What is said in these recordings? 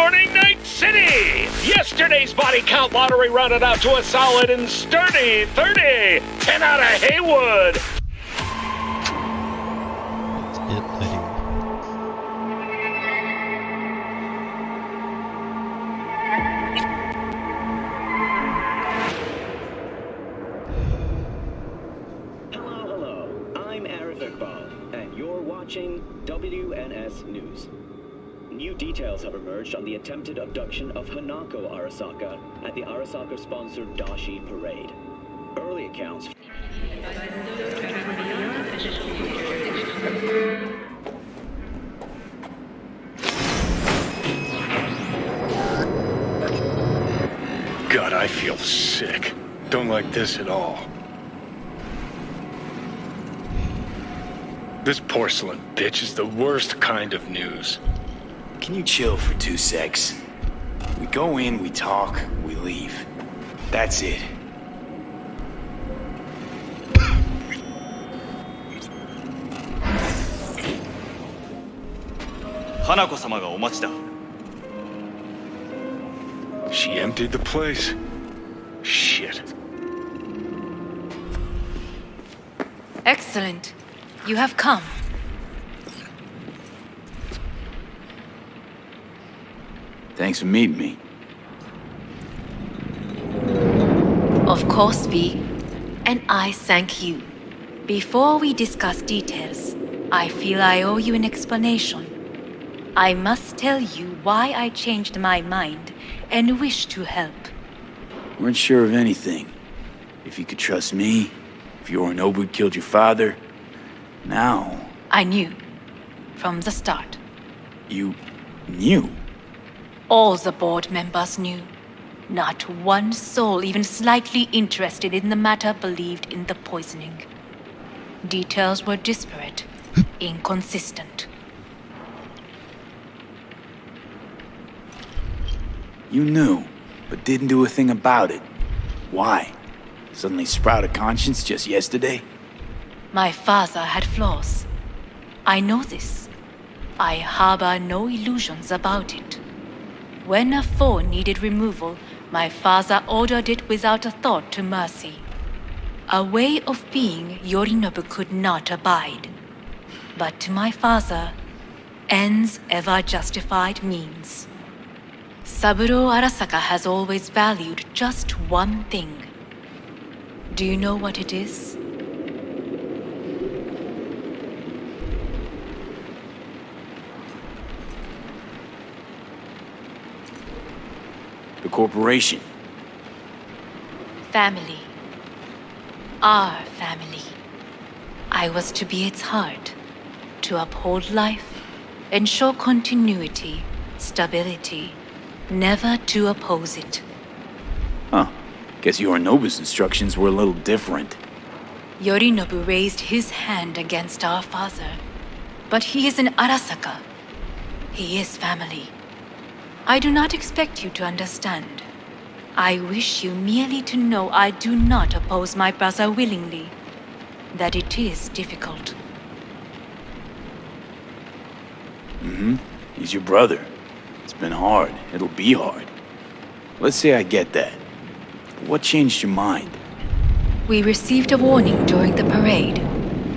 morning, Night City! Yesterday's body count lottery rounded out to a solid and sturdy 30. 10 out of Haywood. Hello. I'm Arif Iqbal, and you're watching WNS News. New details have emerged on the attempted abduction of Hanako Arasaka at the Arasaka-sponsored Dashi Parade. Early accounts... God, I feel sick. Don't like this at all. This porcelain bitch is the worst kind of news. Can you chill for 2 secs? We go in, we talk, we leave. That's it. Hanako-sama ga omachi da. She emptied the place. Shit. Excellent. You have come. Thanks for meeting me. Of course, V. And I thank you. Before we discuss details, I feel I owe you an explanation. I must tell you why I changed my mind and wish to help. Weren't sure of anything. If you could trust me, if Yorinobu killed your father. Now... I knew. From the start. You... knew? All the board members knew. Not one soul even slightly interested in the matter believed in the poisoning. Details were disparate, inconsistent. You knew, but didn't do a thing about it. Why? Suddenly sprout a conscience just yesterday? My father had flaws. I know this. I harbor no illusions about it. When a foe needed removal, my father ordered it without a thought to mercy. A way of being Yorinobu could not abide. But to my father, ends ever justified means. Saburo Arasaka has always valued just one thing. Do you know what it is? The corporation. Family. Our family. I was to be its heart, to uphold life, ensure continuity, stability, never to oppose it. Huh. Guess Yorinobu's instructions were a little different. Yorinobu raised his hand against our father, but he is an Arasaka. He is family. I do not expect you to understand. I wish you merely to know I do not oppose my brother willingly, that it is difficult. He's your brother. It's been hard. It'll be hard. Let's say I get that. What changed your mind? We received a warning during the parade.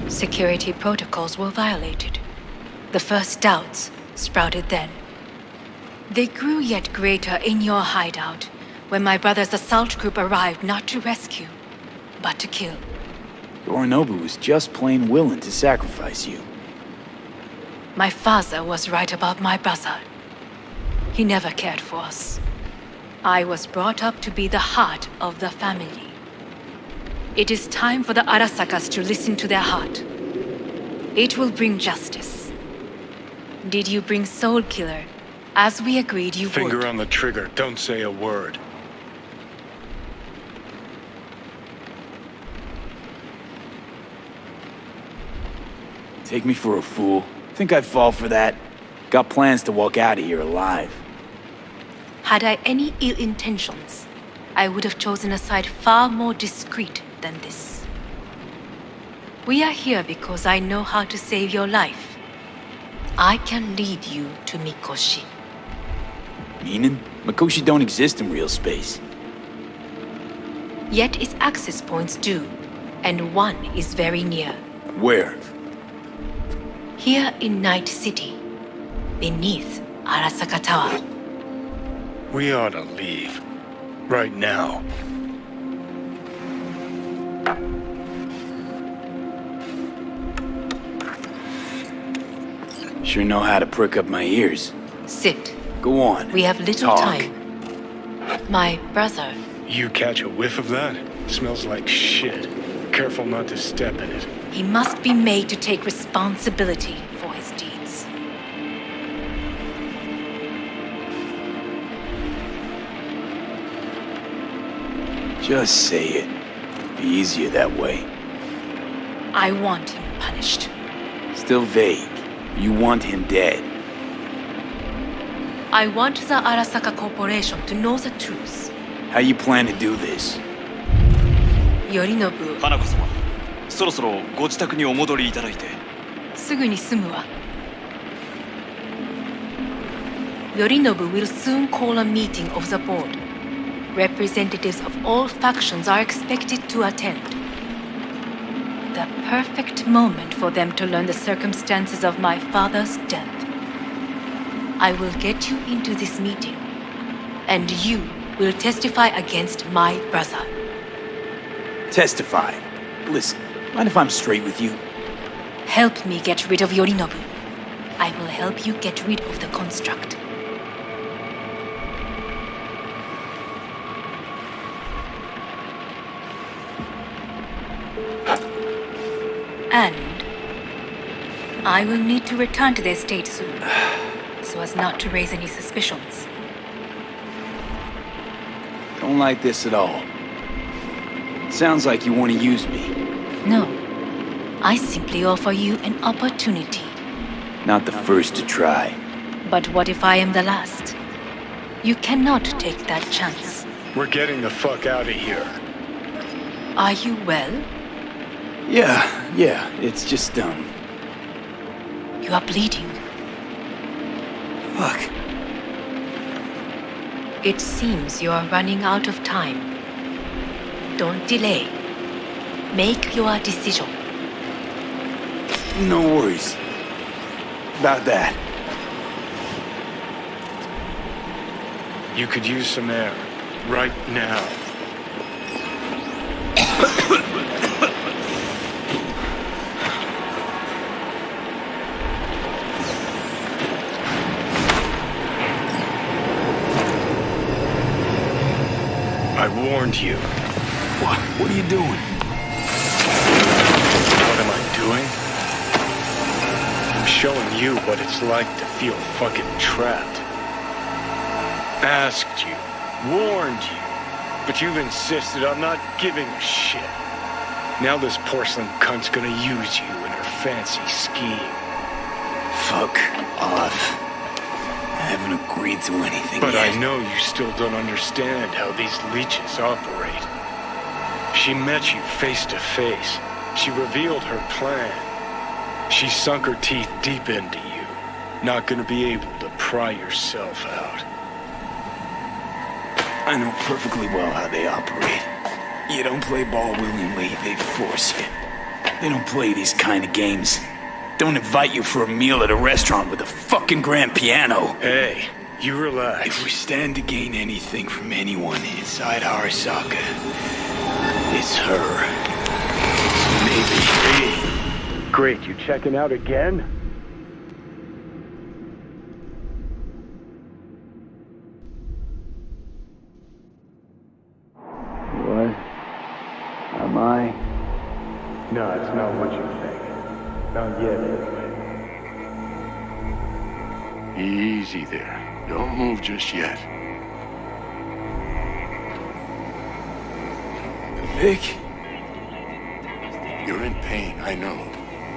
Security protocols were violated. The first doubts sprouted then. They grew yet greater in your hideout, when my brother's assault group arrived not to rescue, but to kill. Yorinobu was just plain willing to sacrifice you. My father was right about my brother. He never cared for us. I was brought up to be the heart of the family. It is time for the Arasakas to listen to their heart. It will bring justice. Did you bring Soul Killer, as we agreed you would? Finger on the trigger, don't say a word. Take me for a fool. Think I'd fall for that? Got plans to walk out of here alive. Had I any ill intentions, I would have chosen a side far more discreet than this. We are here because I know how to save your life. I can lead you to Mikoshi. Meaning? Makushi don't exist in real space. Yet its access points do, and one is very near. Where? Here in Night City, beneath Arasaka Tower. We ought to leave. Right now. Sure know how to prick up my ears. Sit. Go on. We have little Talk. time. My brother. You catch a whiff of that? Smells like shit. Careful not to step in it. He must be made to take responsibility for his deeds. Just say it. Be easier that way. I want him punished. Still vague. You want him dead. I want the Arasaka Corporation to know the truth. How you plan to do this? Yorinobu, 花子様そろそろご自宅にお戻りいただいてすぐに済むわ。Yorinobu will soon call a meeting of the board. Representatives of all factions are expected to attend. The perfect moment for them to learn the circumstances of my father's death. I will get you into this meeting, and you will testify against my brother. Testify. Listen, mind if I'm straight with you? Help me get rid of Yorinobu. I will help you get rid of the construct. And I will need to return to the estate soon, so as not to raise any suspicions. Don't like this at all. Sounds like you want to use me. No, I simply offer you an opportunity. Not the first to try. But what if I am the last? You cannot take that chance. We're getting the fuck out of here. Are you well? Yeah, it's just, You are bleeding. Fuck. It seems you are running out of time. Don't delay. Make your decision. No worries. About that. You could use some air. Right now. I warned you. What are you doing? What am I doing? I'm showing you what it's like to feel fucking trapped. Asked you, warned you, but you've insisted on not giving a shit. Now this porcelain cunt's gonna use you in her fancy scheme. Fuck off. I haven't agreed to anything But yet. I know you still don't understand how these leeches operate. She met you face to face. She revealed her plan. She sunk her teeth deep into you. Not gonna be able to pry yourself out. I know perfectly well how they operate. You don't play ball willingly, they force you. They don't play these kind of games. Don't invite you for a meal at a restaurant with a fucking grand piano. Hey, you relax. If we stand to gain anything from anyone inside Arasaka, it's her. So maybe. Great, you checking out again? What? Am I? No, it's not what you think. Not yet, anyway. Easy there. Don't move just yet. Vic? You're in pain, I know.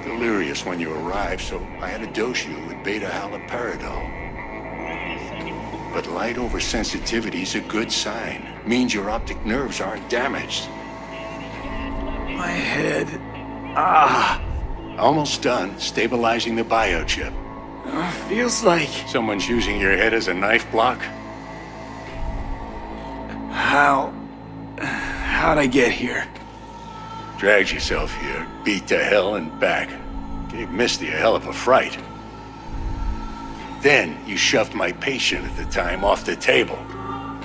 Delirious when you arrived, so I had to dose you with beta-haloperidol. But light oversensitivity is a good sign. Means your optic nerves aren't damaged. My head. Almost done stabilizing the biochip. Feels like. Someone's using your head as a knife block? How'd I get here? Dragged yourself here, beat to hell and back. Gave Misty a hell of a fright. Then you shoved my patient at the time off the table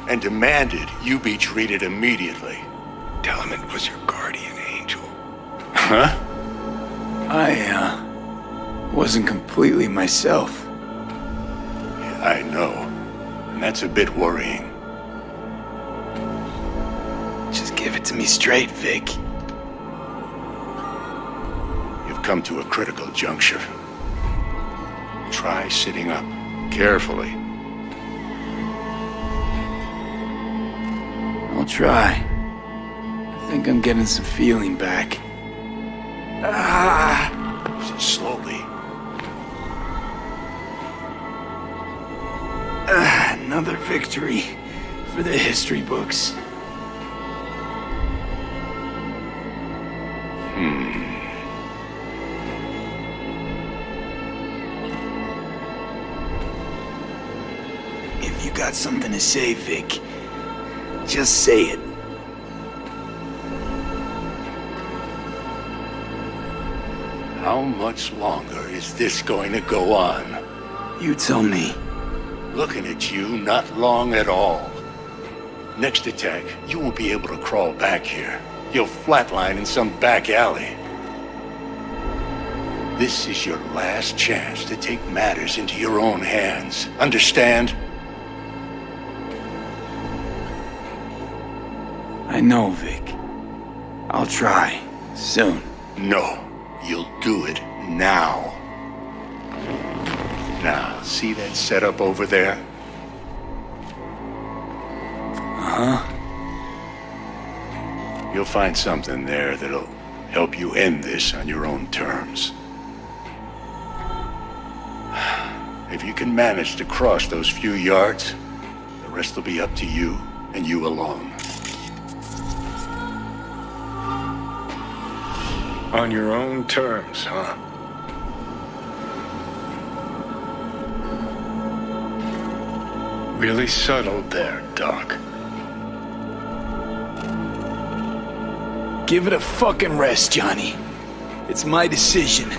and demanded you be treated immediately. Tell him it was your guardian angel. Huh? I wasn't completely myself. Yeah, I know. And that's a bit worrying. Just give it to me straight, Vic. You've come to a critical juncture. Try sitting up, carefully. I'll try. I think I'm getting some feeling back. Slowly. Another victory for the history books. If you got something to say, Vic, just say it. How much longer is this going to go on? You tell me. Looking at you, not long at all. Next attack, you won't be able to crawl back here. You'll flatline in some back alley. This is your last chance to take matters into your own hands. Understand? I know, Vic. I'll try. Soon. No, you'll do it now. Now, see that setup over there? Uh-huh. You'll find something there that'll help you end this on your own terms. If you can manage to cross those few yards, the rest will be up to you and you alone. On your own terms, huh? Really subtle there, Doc. Give it a fucking rest, Johnny. It's my decision.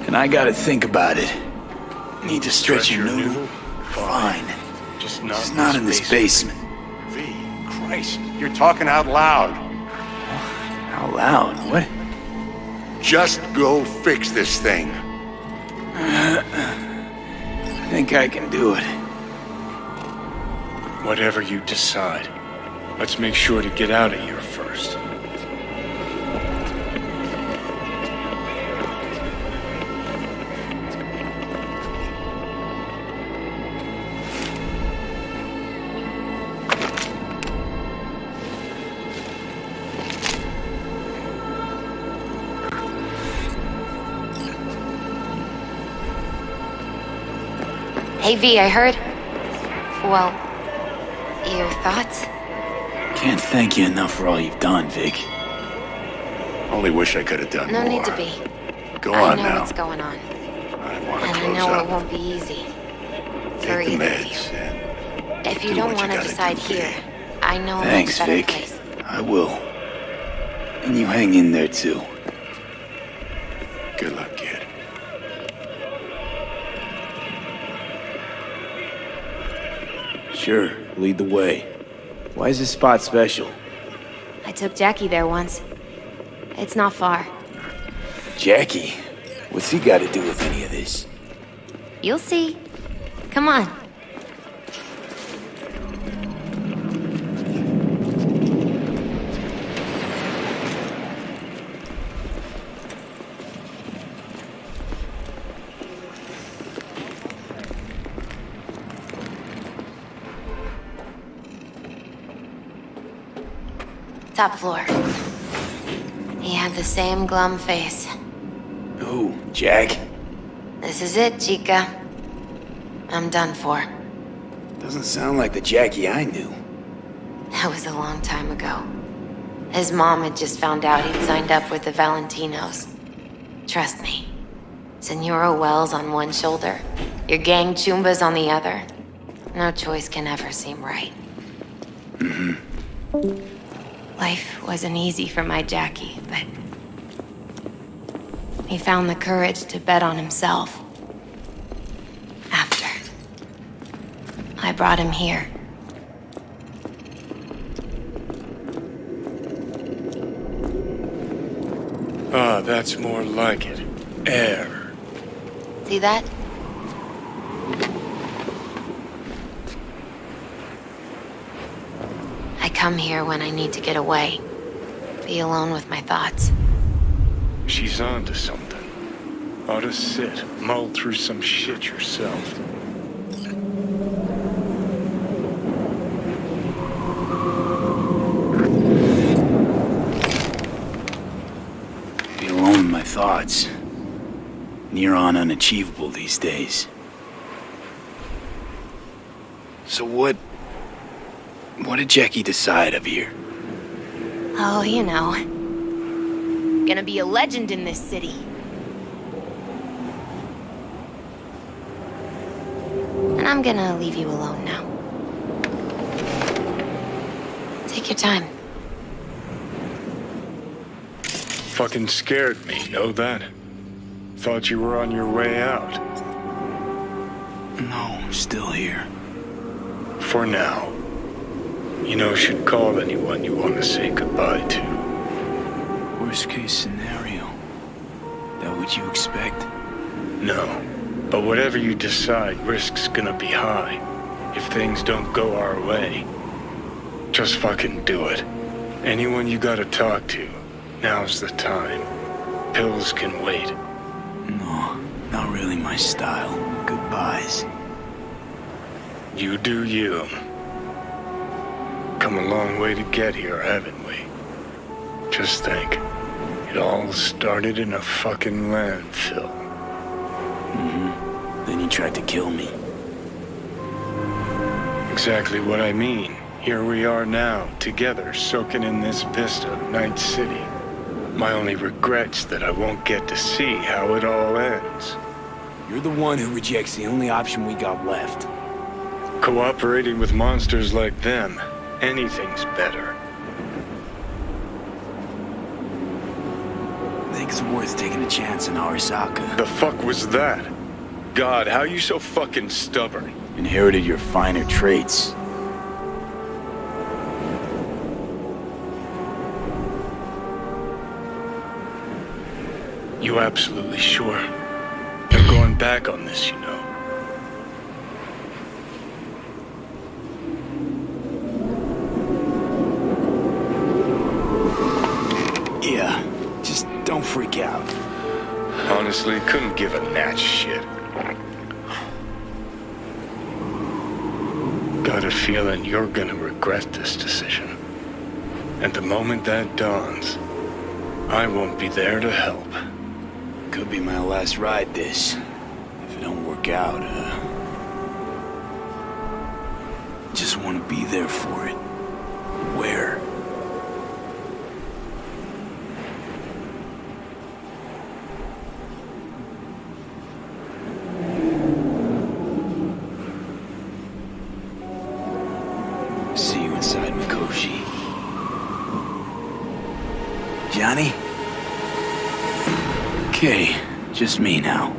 And I gotta think about it. Need to stretch your noodle? Fine. Just not in this basement. V, Christ, you're talking out loud. Out loud? What? Just go fix this thing. I think I can do it. Whatever you decide, let's make sure to get out of here first. Hey V, I heard. Well, your thoughts? Can't thank you enough for all you've done, Vic. Only wish I could have done No more. need to be. Go I on know now. what's going on. I want to And I close know up. it won't be easy. For Take the either of meds you. and If you do don't what you want to gotta decide do, V. here, I know a much Thanks, better Vic. place. I will. And you hang in there, too. Good luck, kid. Sure, lead the way. Why is this spot special? I took Jackie there once. It's not far. Jackie? What's he got to do with any of this? You'll see. Come on. Top floor. He had the same glum face. Who? Jack? This is it, Chica. I'm done for. Doesn't sound like the Jackie I knew. That was a long time ago. His mom had just found out he'd signed up with the Valentinos. Trust me. Senora Wells on one shoulder, your gang Chumbas on the other. No choice can ever seem right. Life wasn't easy for my Jackie, but he found the courage to bet on himself. After I brought him here. Ah, that's more like it. Air. See that? I come here when I need to get away. Be alone with my thoughts. She's onto something. Ought to sit, mull through some shit yourself. Be alone with my thoughts. Near on unachievable these days. So what did Jackie decide of here? Oh, you know. Gonna be a legend in this city. And I'm gonna leave you alone now. Take your time. Fucking scared me, know that? Thought you were on your way out. No, still here. For now. You know, should call anyone you want to say goodbye to. Worst case scenario. That what you expect? No. But whatever you decide, risk's gonna be high. If things don't go our way. Just fucking do it. Anyone you gotta talk to, now's the time. Pills can wait. No, not really my style. Goodbyes. You do you. Come a long way to get here, haven't we? Just think. It all started in a fucking landfill. Then you tried to kill me. Exactly what I mean. Here we are now, together, soaking in this vista of Night City. My only regret's that I won't get to see how it all ends. You're the one who rejects the only option we got left. Cooperating with monsters like them, anything's better. Think it's worth taking a chance in Arasaka. The fuck was that? God, how you so fucking stubborn? Inherited your finer traits. You absolutely sure? You're going back on this, you know. Yeah, just don't freak out. Honestly, couldn't give a gnat's shit. Got a feeling you're gonna regret this decision. And the moment that dawns, I won't be there to help. Could be my last ride this. If it don't work out, just want to be there for it. Where? See you inside Mikoshi. Johnny? Okay, just me now.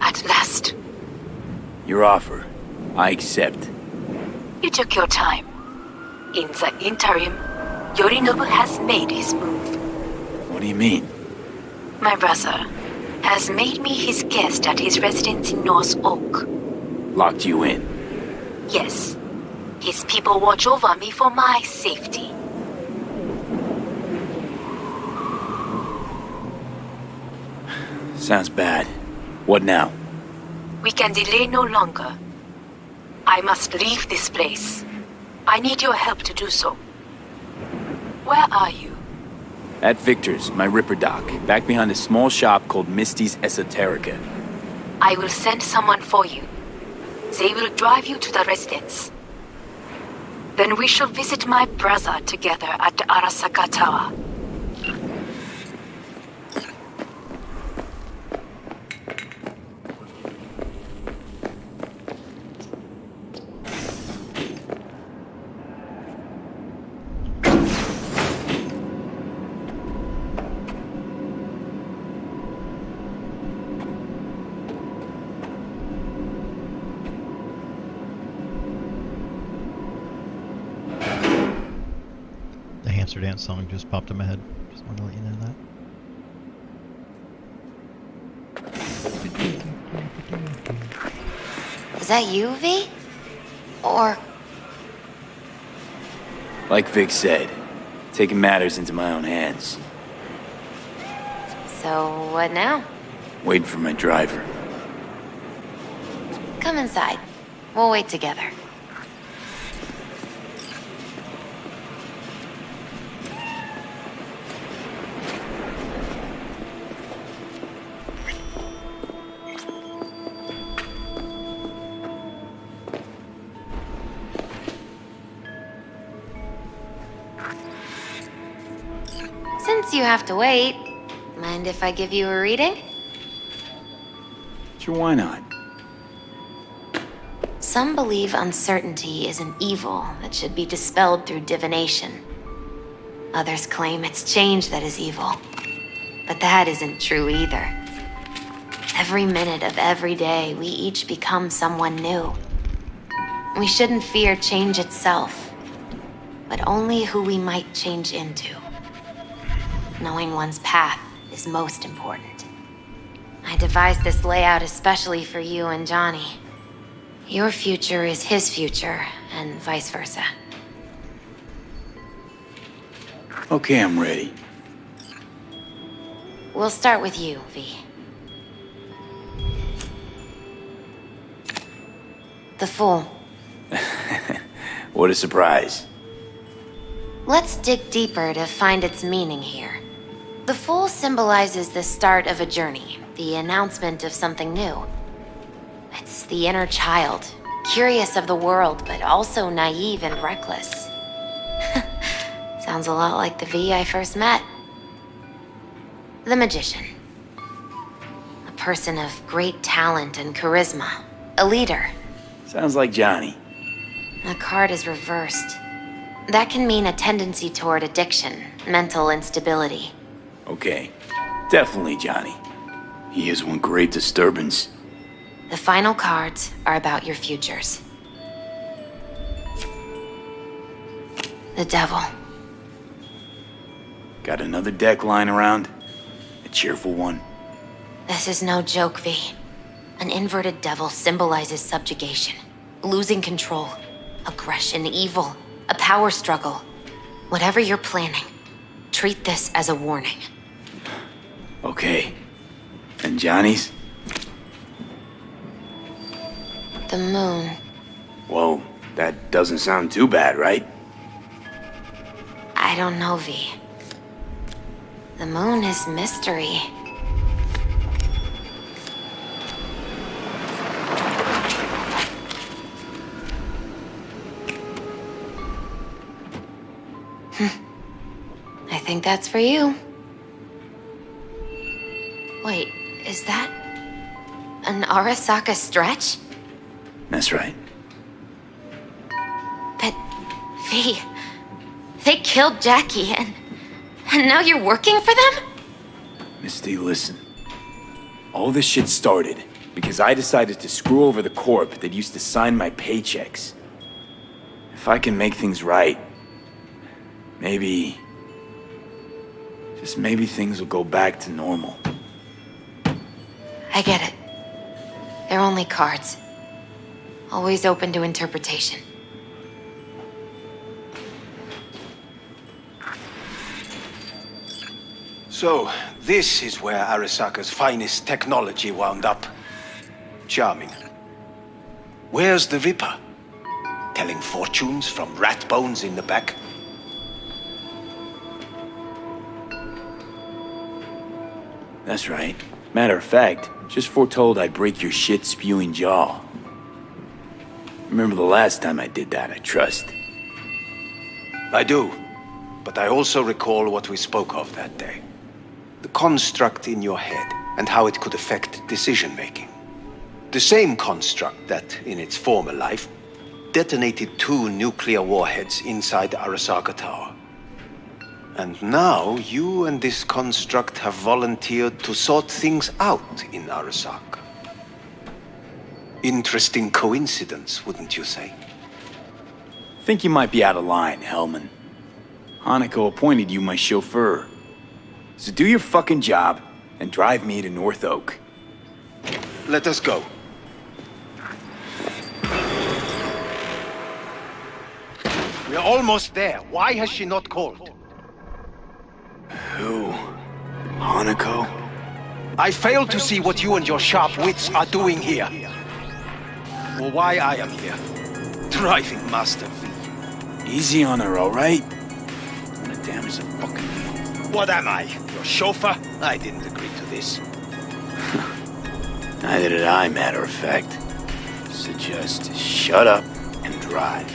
At last. Your offer. I accept. You took your time. In the interim, Yorinobu has made his move. What do you mean? My brother has made me his guest at his residence in North Oak. Locked you in. Yes. His people watch over me for my safety. Sounds bad. What now? We can delay no longer. I must leave this place. I need your help to do so. Where are you? At Victor's, my Ripper dock, back behind a small shop called Misty's Esoterica. I will send someone for you. They will drive you to the residence. Then we shall visit my brother together at the Arasaka Tower. Monster Dance song just popped in my head. Just wanted to let you know that. Is that you, V? Or... Like Vic said, taking matters into my own hands. So, what now? Waiting for my driver. Come inside. We'll wait together. Since you have to wait, mind if I give you a reading? Sure, why not? Some believe uncertainty is an evil that should be dispelled through divination. Others claim it's change that is evil. But that isn't true either. Every minute of every day, we each become someone new. We shouldn't fear change itself, but only who we might change into. Knowing one's path is most important. I devised this layout especially for you and Johnny. Your future is his future, and vice versa. Okay, I'm ready. We'll start with you, V. The Fool. What a surprise. Let's dig deeper to find its meaning here. The Fool symbolizes the start of a journey, the announcement of something new. It's the inner child, curious of the world, but also naive and reckless. Sounds a lot like the V I first met. The Magician. A person of great talent and charisma. A leader. Sounds like Johnny. The card is reversed. That can mean a tendency toward addiction, mental instability. Okay, definitely Johnny. He is one great disturbance. The final cards are about your futures. The Devil. Got another deck lying around? A cheerful one? This is no joke, V. An inverted devil symbolizes subjugation, losing control, aggression, evil, a power struggle. Whatever you're planning, treat this as a warning. Okay. And Johnny's? The Moon. Whoa, that doesn't sound too bad, right? I don't know, V. The Moon is mystery. I think that's for you. Wait, is that an Arasaka stretch? That's right. But, V, they killed Jackie and now you're working for them? Misty, listen. All this shit started because I decided to screw over the corp that used to sign my paychecks. If I can make things right, maybe... just maybe things will go back to normal. I get it. They're only cards. Always open to interpretation. So, this is where Arasaka's finest technology wound up. Charming. Where's the Ripper? Telling fortunes from rat bones in the back? That's right. Matter of fact, just foretold I'd break your shit-spewing jaw. Remember the last time I did that, I trust. I do. But I also recall what we spoke of that day. The construct in your head and how it could affect decision-making. The same construct that, in its former life, detonated 2 nuclear warheads inside Arasaka Tower. And now, you and this construct have volunteered to sort things out in Arasaka. Interesting coincidence, wouldn't you say? Think you might be out of line, Hellman. Hanako appointed you my chauffeur. So do your fucking job and drive me to North Oak. Let us go. We're almost there. Why has she not called? Who? Hanako? I fail to see what you and your sharp wits are doing here. Or why I am here. Driving Master V. Easy on her, alright? Wanna damage the fucking deal. What am I? Your chauffeur? I didn't agree to this. Neither did I, matter of fact. So just shut up and drive.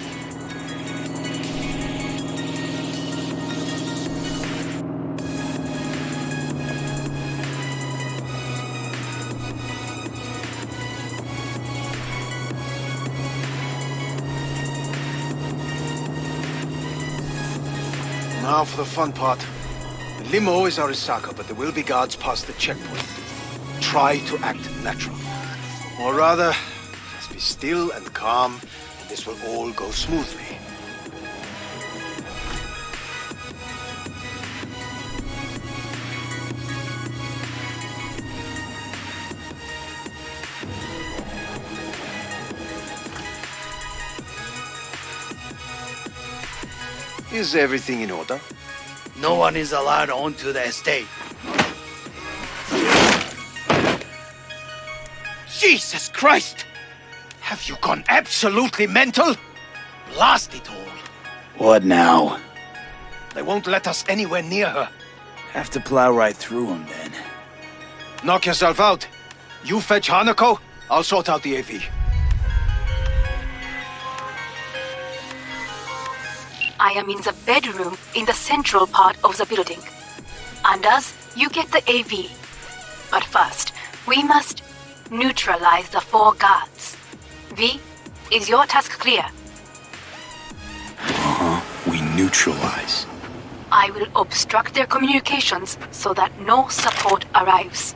Now for the fun part. The limo is Arisaka, but there will be guards past the checkpoint. Try to act natural. Or rather, just be still and calm, and this will all go smoothly. Is everything in order? No one is allowed onto the estate. Jesus Christ! Have you gone absolutely mental? Blast it all. What now? They won't let us anywhere near her. Have to plow right through them then. Knock yourself out. You fetch Hanako, I'll sort out the AV. I am in the bedroom in the central part of the building. Anders, you get the AV. But first, we must neutralize the 4 guards. V, is your task clear? We neutralize. I will obstruct their communications so that no support arrives.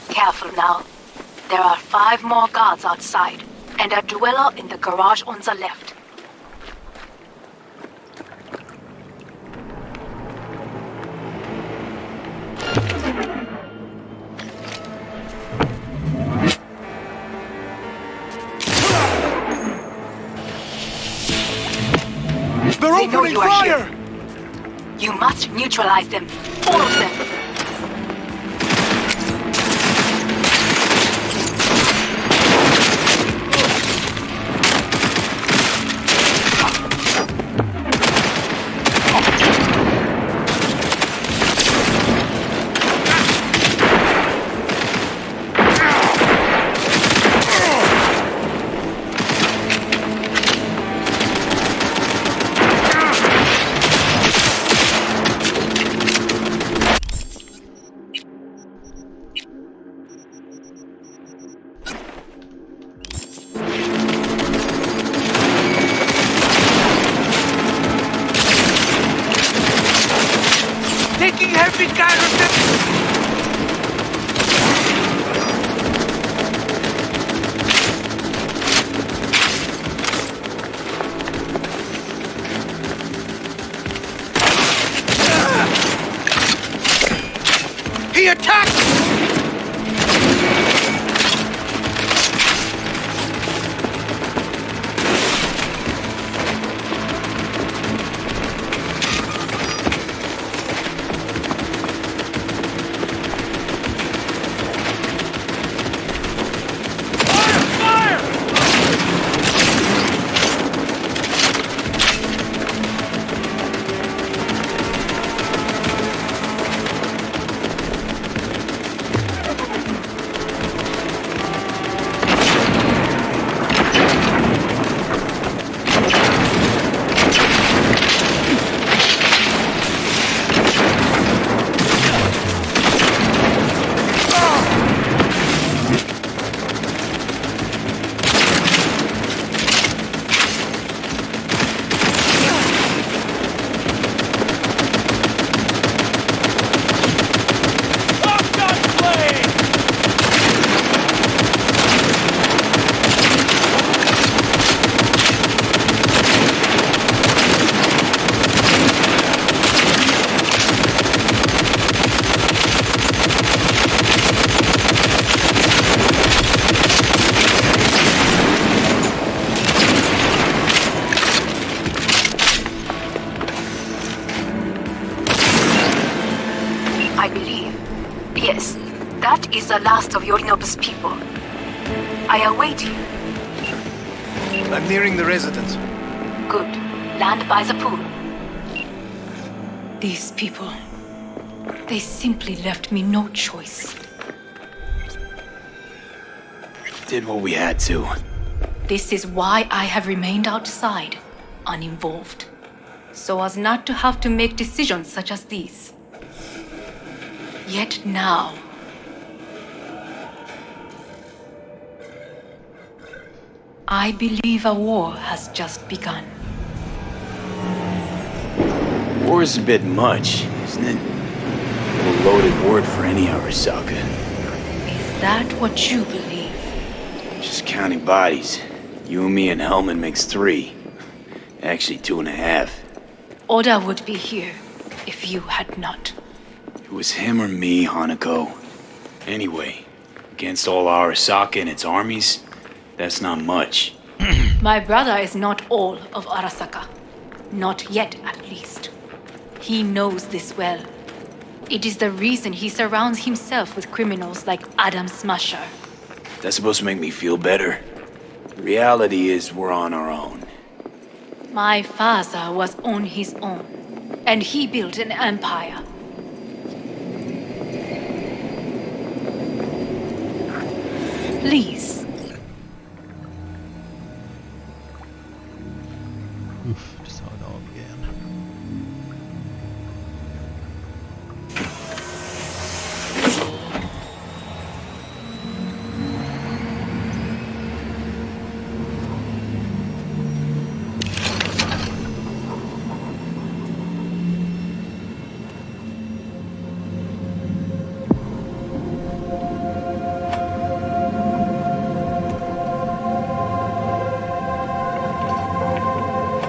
Careful now. There are 5 more guards outside, and a dweller in the garage on the left. They're They know opening you are fire! here. You must neutralize them. All of them. Taking heavy casualties! He attacked! leave. Yes, that is the last of Yorinobu's people. I await you. I'm nearing the residence. Good. Land by the pool. These people... they simply left me no choice. Did what we had to. This is why I have remained outside, uninvolved. So as not to have to make decisions such as these. Yet now... I believe a war has just begun. War is a bit much, isn't it? A loaded word for any Arasaka. Is that what you believe? Just counting bodies. You and me and Hellman makes 3. Actually 2.5. Oda would be here if you had not. It was him or me, Hanako. Anyway, against all Arasaka and its armies, that's not much. My brother is not all of Arasaka. Not yet, at least. He knows this well. It is the reason he surrounds himself with criminals like Adam Smasher. That's supposed to make me feel better. The reality is we're on our own. My father was on his own, and he built an empire. Please. Oof, just how it all began.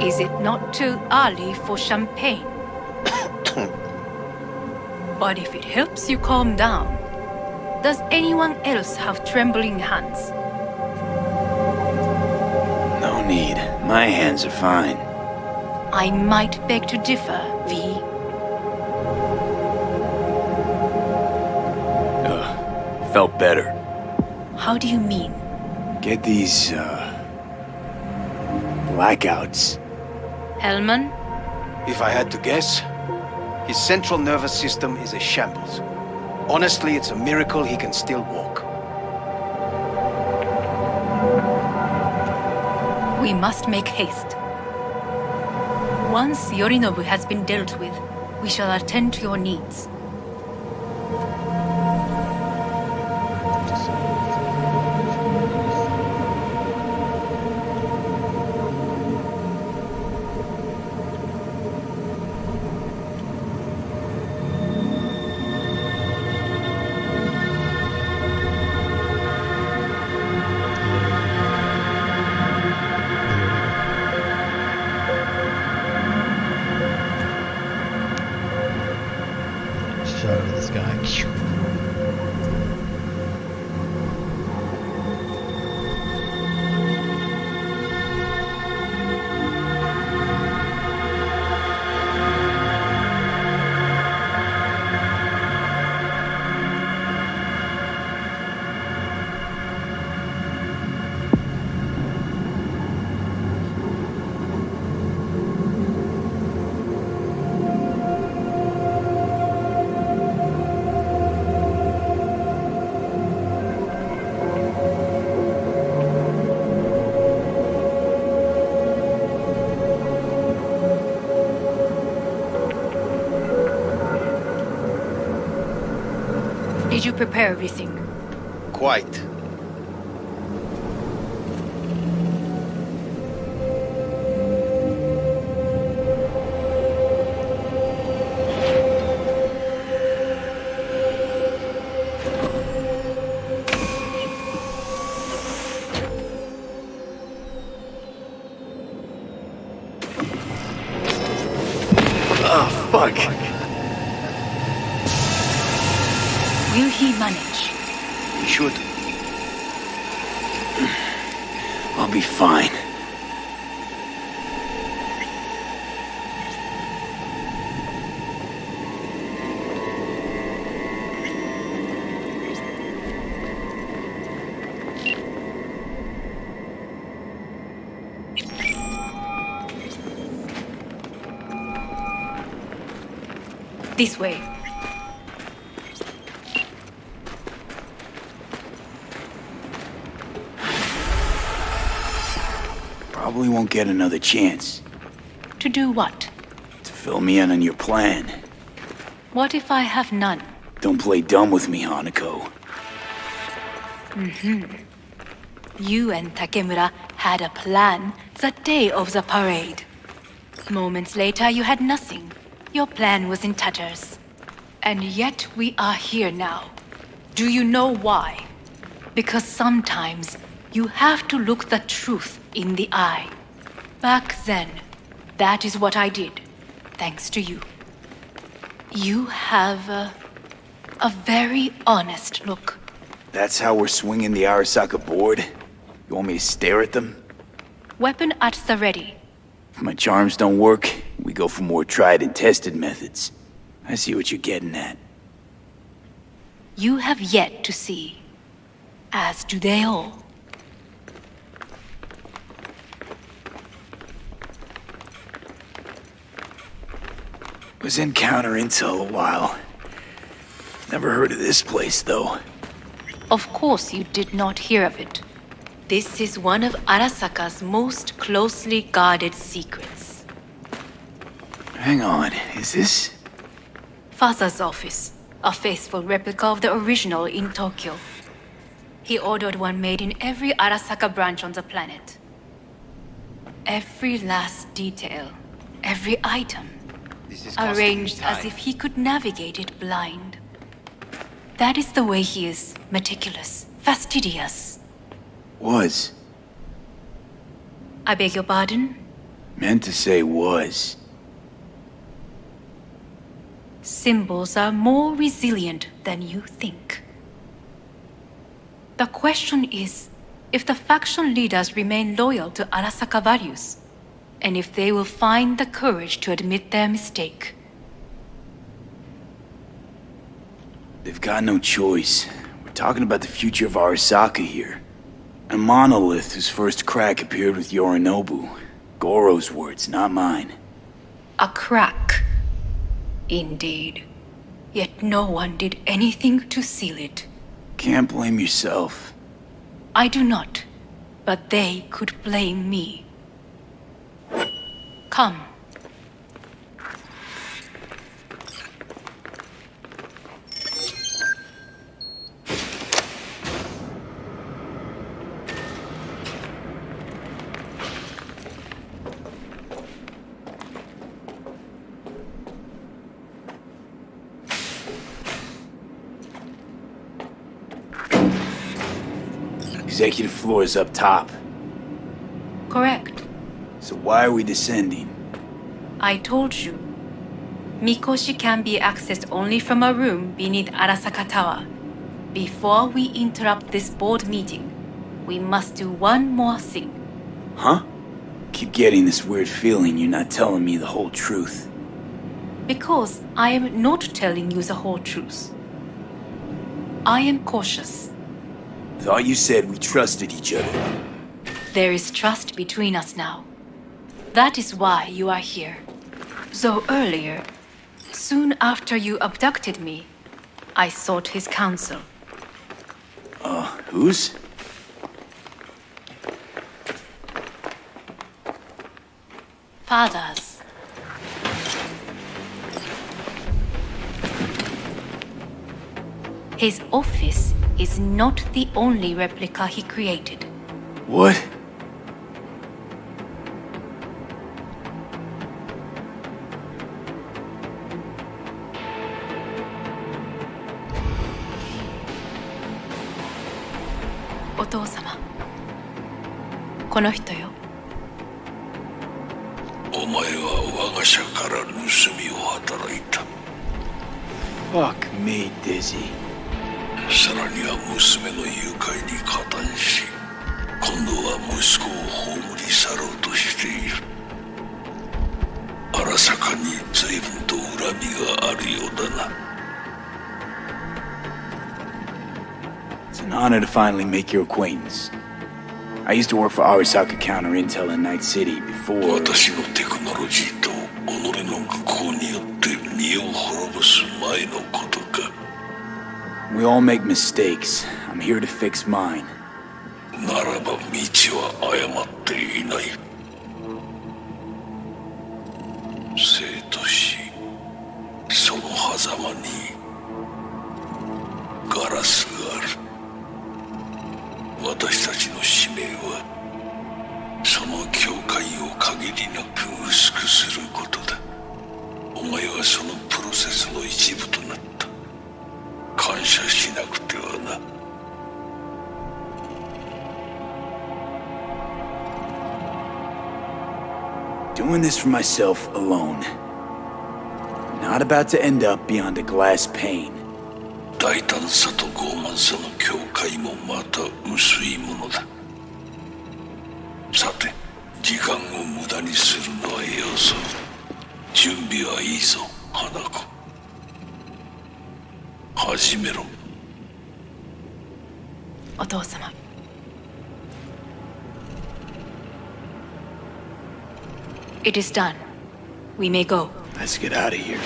Is it not too early for champagne? But if it helps you calm down, does anyone else have trembling hands? No need. My hands are fine. I might beg to differ, V. Felt better. How do you mean? Get these, blackouts. Hellman? If I had to guess, his central nervous system is a shambles. Honestly, it's a miracle he can still walk. We must make haste. Once Yorinobu has been dealt with, we shall attend to your needs. Shot out of the sky. Did you prepare everything? Quite. Oh, fuck. Will he manage? He should. I'll be fine. This way. Probably won't get another chance. To do what? To fill me in on your plan. What if I have none? Don't play dumb with me, Hanako. You and Takemura had a plan the day of the parade. Moments later, you had nothing. Your plan was in tatters. And yet we are here now. Do you know why? Because sometimes you have to look the truth in the eye. Back then, that is what I did, thanks to you. You have a very honest look. That's how we're swinging the Arasaka board? You want me to stare at them? Weapon at the ready. If my charms don't work, we go for more tried and tested methods. I see what you're getting at. You have yet to see, as do they all. Was in counter intel a while. Never heard of this place, though. Of course you did not hear of it. This is one of Arasaka's most closely guarded secrets. Hang on, is this? Father's office, a faithful replica of the original in Tokyo. He ordered one made in every Arasaka branch on the planet. Every last detail, every item, arranged as if he could navigate it blind. That is the way he is, meticulous, fastidious. Was. I beg your pardon? Meant to say was. Symbols are more resilient than you think. The question is, if the faction leaders remain loyal to Arasaka values, and if they will find the courage to admit their mistake. They've got no choice. We're talking about the future of Arasaka here. A monolith whose first crack appeared with Yorinobu. Goro's words, not mine. A crack. Indeed. Yet no one did anything to seal it. Can't blame yourself. I do not, but they could blame me. Come. Executive floor is up top. Correct. So why are we descending? I told you. Mikoshi can be accessed only from a room beneath Arasaka Tower. Before we interrupt this board meeting, we must do one more thing. Huh? Keep getting this weird feeling you're not telling me the whole truth. Because I am not telling you the whole truth. I am cautious. Thought you said we trusted each other. There is trust between us now. That is why you are here. So earlier, soon after you abducted me, I sought his counsel. Whose? Father's. His office is not the only replica he created. What? Otou-sama. この人よ。お前は我が社から盗みを働いた。Fuck me, Dizzy. さらには娘の誘拐に加担し、今度は息子を葬り去ろうとしている。荒坂に随分と恨みがあるようだな。It's an honor to finally make your acquaintance. I used to work for Arasaka Counter Intel in Night City before... 私のテクノロジーと己の愚行によって身を滅ぼす前のことか。 We all make mistakes. I'm here to fix mine. ならば道は誤っていない。生と死、その狭間にガラスがある。私たちの使命はその境界を限りなく薄くすることだ。お前はそのプロセスの一部となった。感謝しなくてはな。Doing this for myself alone. Not about to end up beyond a glass pane. 大胆さと傲慢さの境界もまた薄いものだ。さて、時間を無駄にするのはよそう。準備はいいぞ、花子。始めろ。お父様。It is done. We may go. Let's get out of here.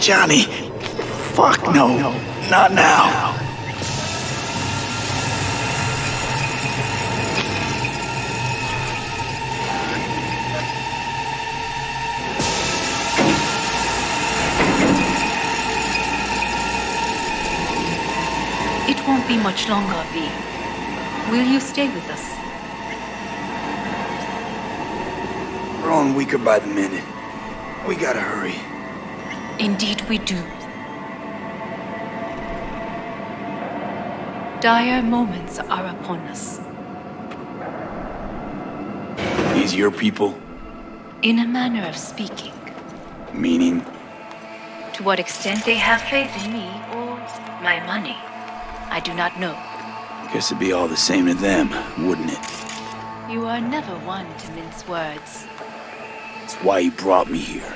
Johnny. Fuck no. Not now. It won't be much longer, V. Will you stay with us? We're growing weaker by the minute. We gotta hurry. Indeed we do. Dire moments are upon us. These your people? In a manner of speaking. Meaning? To what extent they have faith in me or my money, I do not know. Guess it'd be all the same to them, wouldn't it? You are never one to mince words. That's why you brought me here.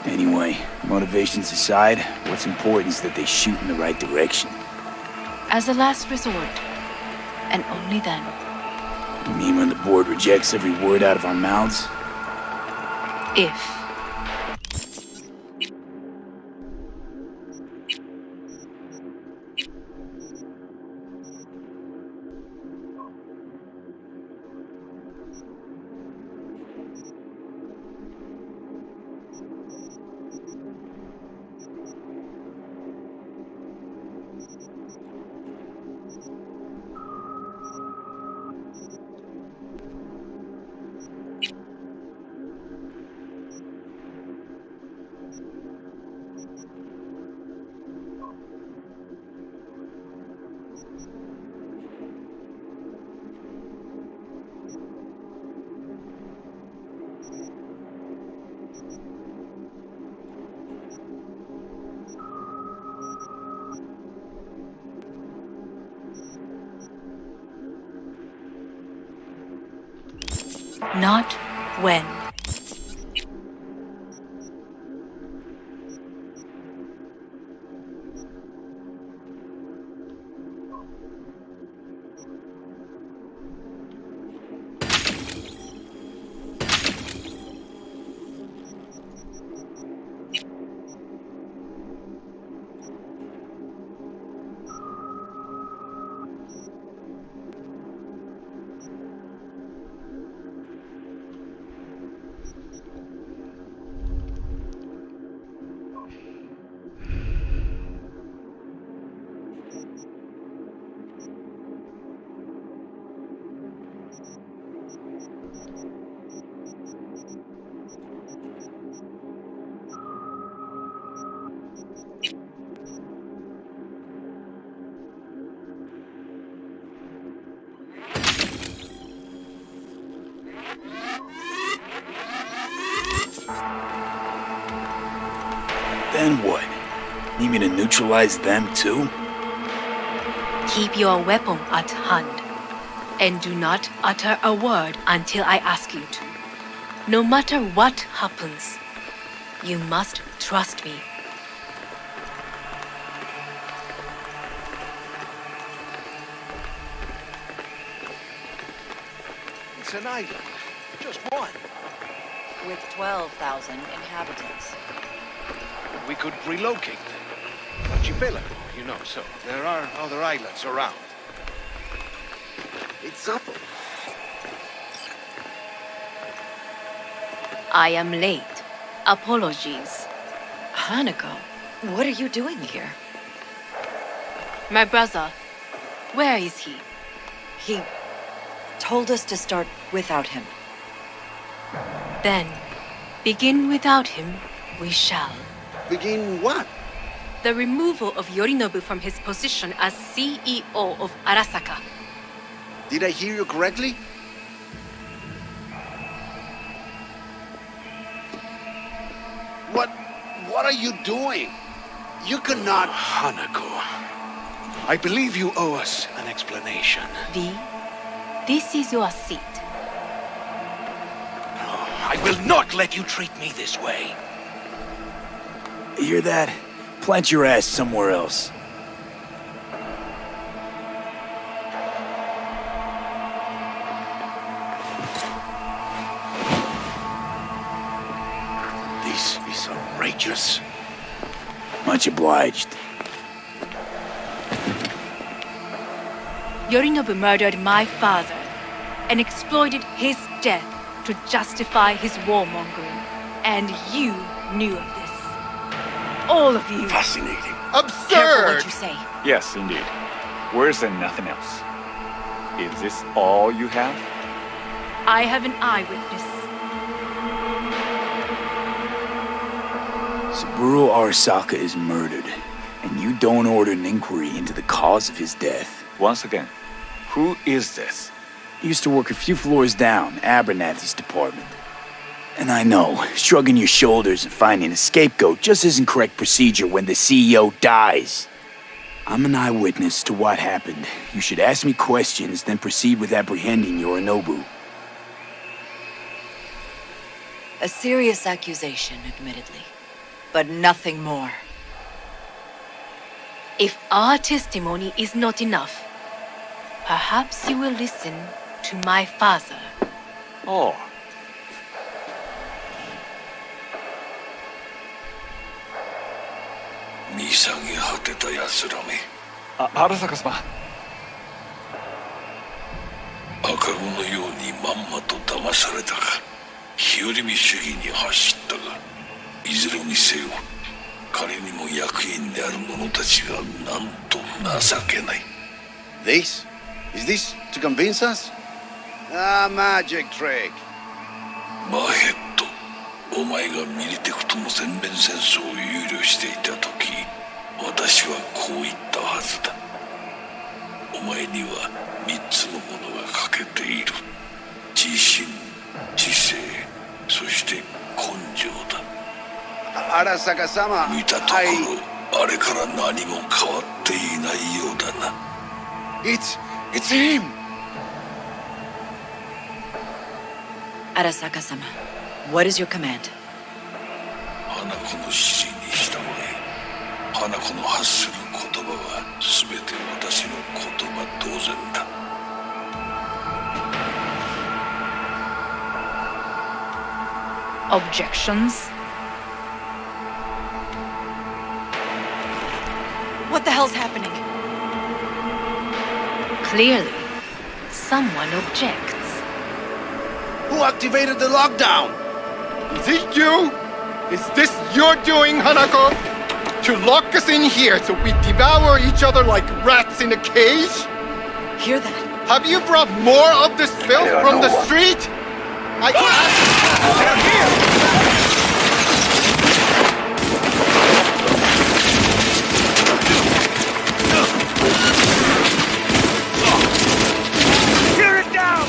Anyway, motivations aside, what's important is that they shoot in the right direction. As a last resort, and only then. You mean when the board rejects every word out of our mouths? If. Not when. Then what? Need me to neutralize them too? Keep your weapon at hand, and do not utter a word until I ask you to. No matter what happens, you must trust me. an island. Just one. With 12,000 inhabitants. We could relocate them. Archipelago, you know, so there are other islands around. It's up. I am late. Apologies. Hanako, what are you doing here? My brother, where is he? He told us to start without him. Then, begin without him, we shall. Begin what? The removal of Yorinobu from his position as CEO of Arasaka. Did I hear you correctly? What are you doing? You cannot... Hanako, I believe you owe us an explanation. V, this is your seat. I will not let you treat me this way. You hear that? Plant your ass somewhere else. This is outrageous. Much obliged. Yorinobu murdered my father and exploited his death to justify his warmongering. And you knew of this. All of you. Fascinating. Absurd! Careful what you say. Yes, indeed. Worse than nothing else. Is this all you have? I have an eyewitness. Saburo Arasaka is murdered, and you don't order an inquiry into the cause of his death. Once again, who is this? He used to work a few floors down, Abernathy's department. And I know, shrugging your shoulders and finding a scapegoat just isn't correct procedure when the CEO dies. I'm an eyewitness to what happened. You should ask me questions, then proceed with apprehending Yorinobu. A serious accusation, admittedly. But nothing more. If our testimony is not enough, perhaps you will listen to my father. Oh. Arasaka様。赤子のようにまんまと騙されたか、日和見主義に走ったが、いずれにせよ、彼にも役員である者たちがなんと情けない。This? Is this to convince us? Ah, magic trick. マヘッド、お前がミリテクとの全面戦争を憂慮していた時、私はこう言ったはずだ。お前には3つのものが欠けている。自信、知性、そして根性だ。Arasaka-sama, 見たところ、あれから何も変わっていないようだな。It's him! Arasaka-sama, what is your command? 花子の指示に従え。花子の発する言葉は全て私の言葉同然だ。Objections? What the hell's happening? Clearly, someone objects. Who activated the lockdown? Is it you? Is this your doing, Hanako? To lock us in here so we devour each other like rats in a cage? Hear that? Have you brought more of this filth from the street? They're here! Tear it down!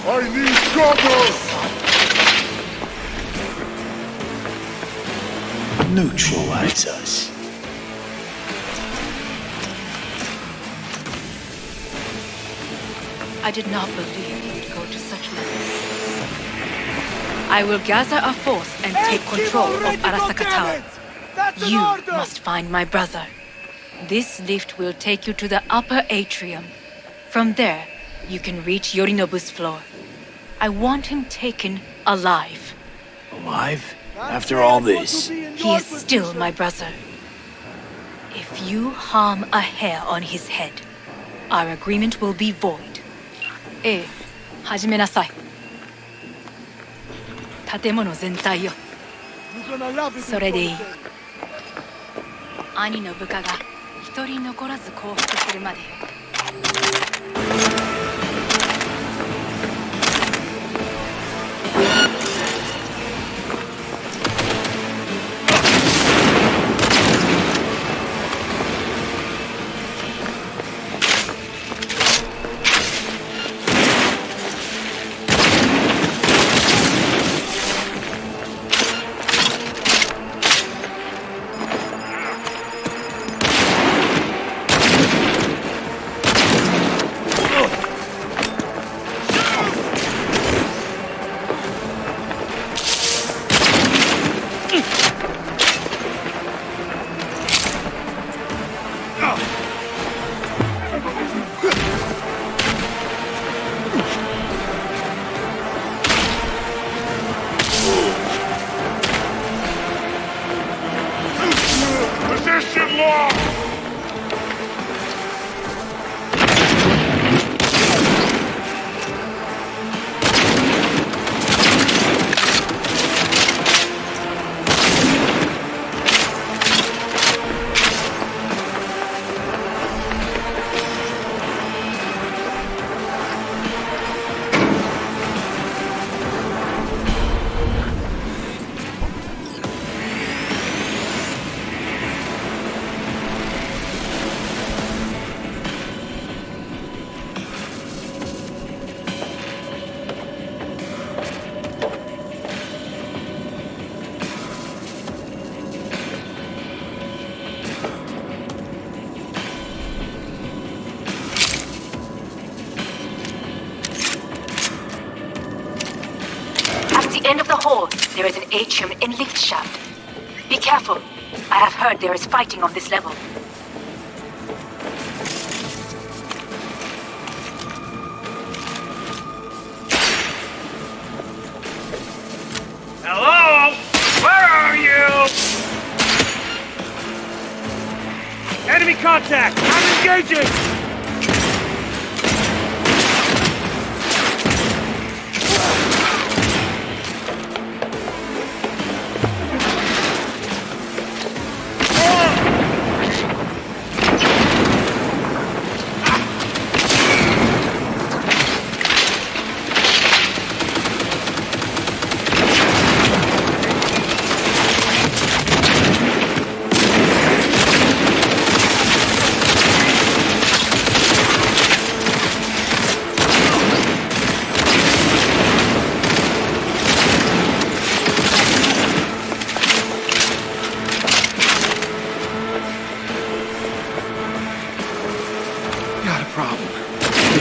I need cover! Neutralize us. I did not believe you would go to such lengths. I will gather a force and take control of Arasaka Tower. You must find my brother. This lift will take you to the upper atrium. From there, you can reach Yorinobu's floor. I want him taken alive. Alive? After all this? He is still my brother. If you harm a hair on his head, our agreement will be void. ええ、始めなさい。建物全体よ。それでいい。兄の部下が一人残らず降伏するまでよ。Position lock! End of the hall, there is an atrium and lift shaft. Be careful. I have heard there is fighting on this level. Hello? Where are you? Enemy contact! I'm engaging!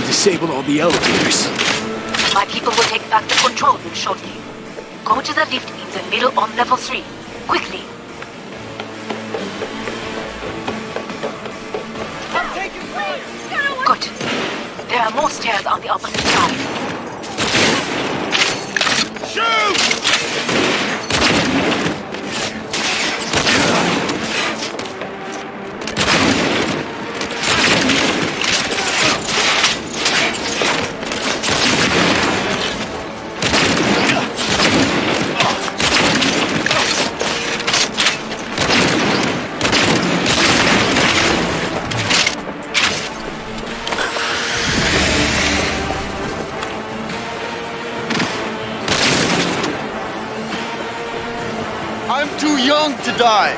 Disabled all the elevators. My people will take back the control room shortly. Go to the lift in the middle on level 3. Quickly. Good. There are more stairs on the opposite side. Shoot! I'm too young to die.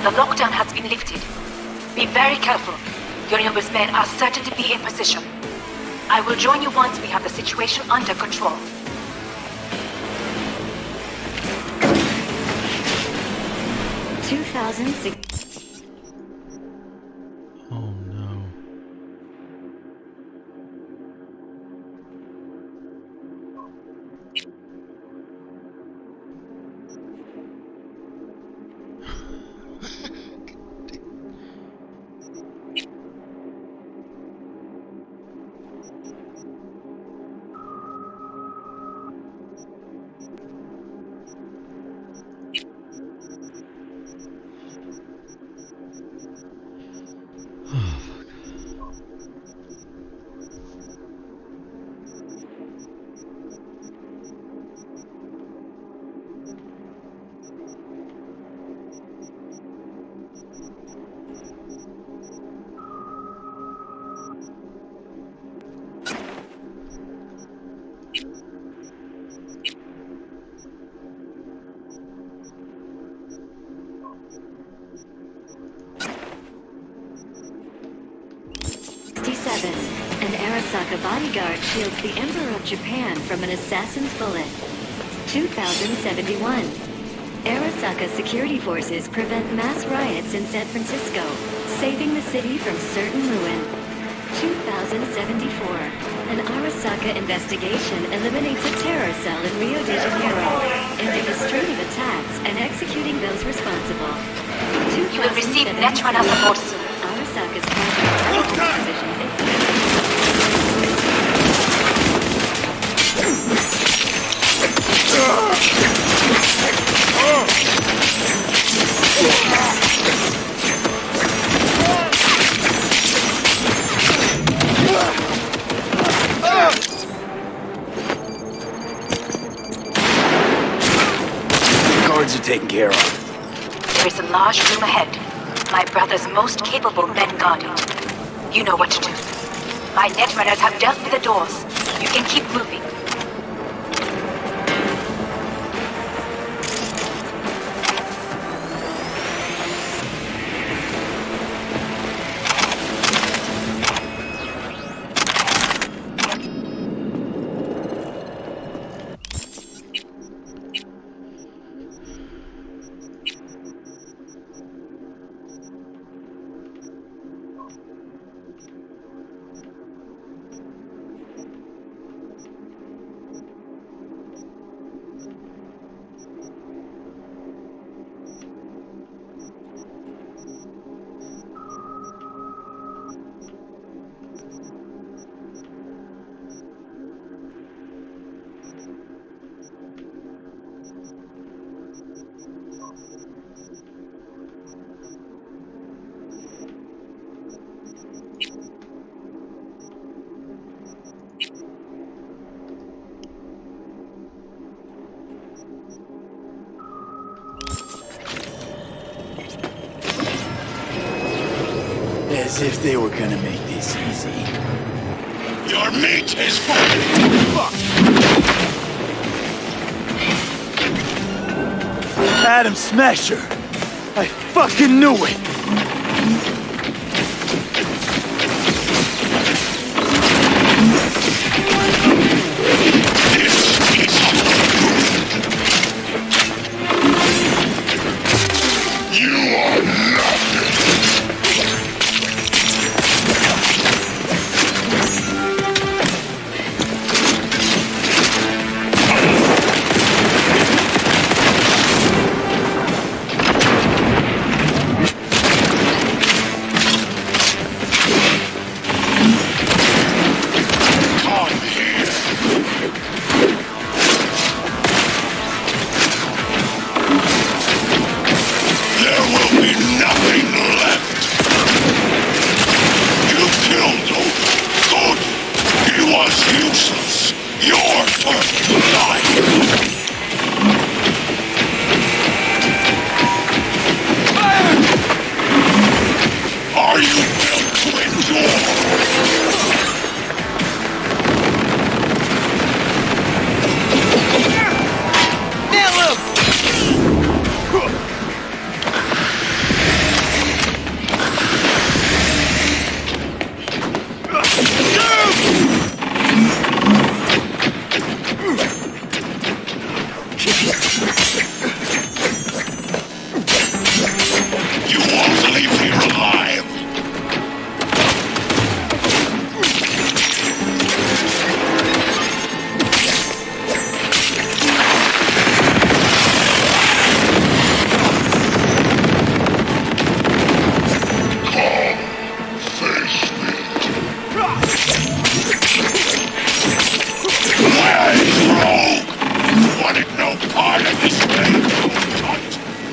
The lockdown has been lifted. Be very careful. Yorinobu's men are certain to be in position. I will join you once we have the situation under control. 2006. Oh no. An Arasaka bodyguard shields the Emperor of Japan from an assassin's bullet. 2071. Arasaka security forces prevent mass riots in San Francisco, saving the city from certain ruin. 2074. An Arasaka investigation eliminates a terror cell in Rio de Janeiro, ending a string of attacks and executing those responsible. You will receive Netrunner support soon. Arasaka's casualty division. Guards are taken care of. There is a large room ahead. My brother's most capable men guard it. You know what to do. My Netrunners have dealt with the doors. You can keep moving. As if they were gonna make this easy. Your meat is Fuck! Adam Smasher! I fucking knew it! You are nothing. You won't leave here alive!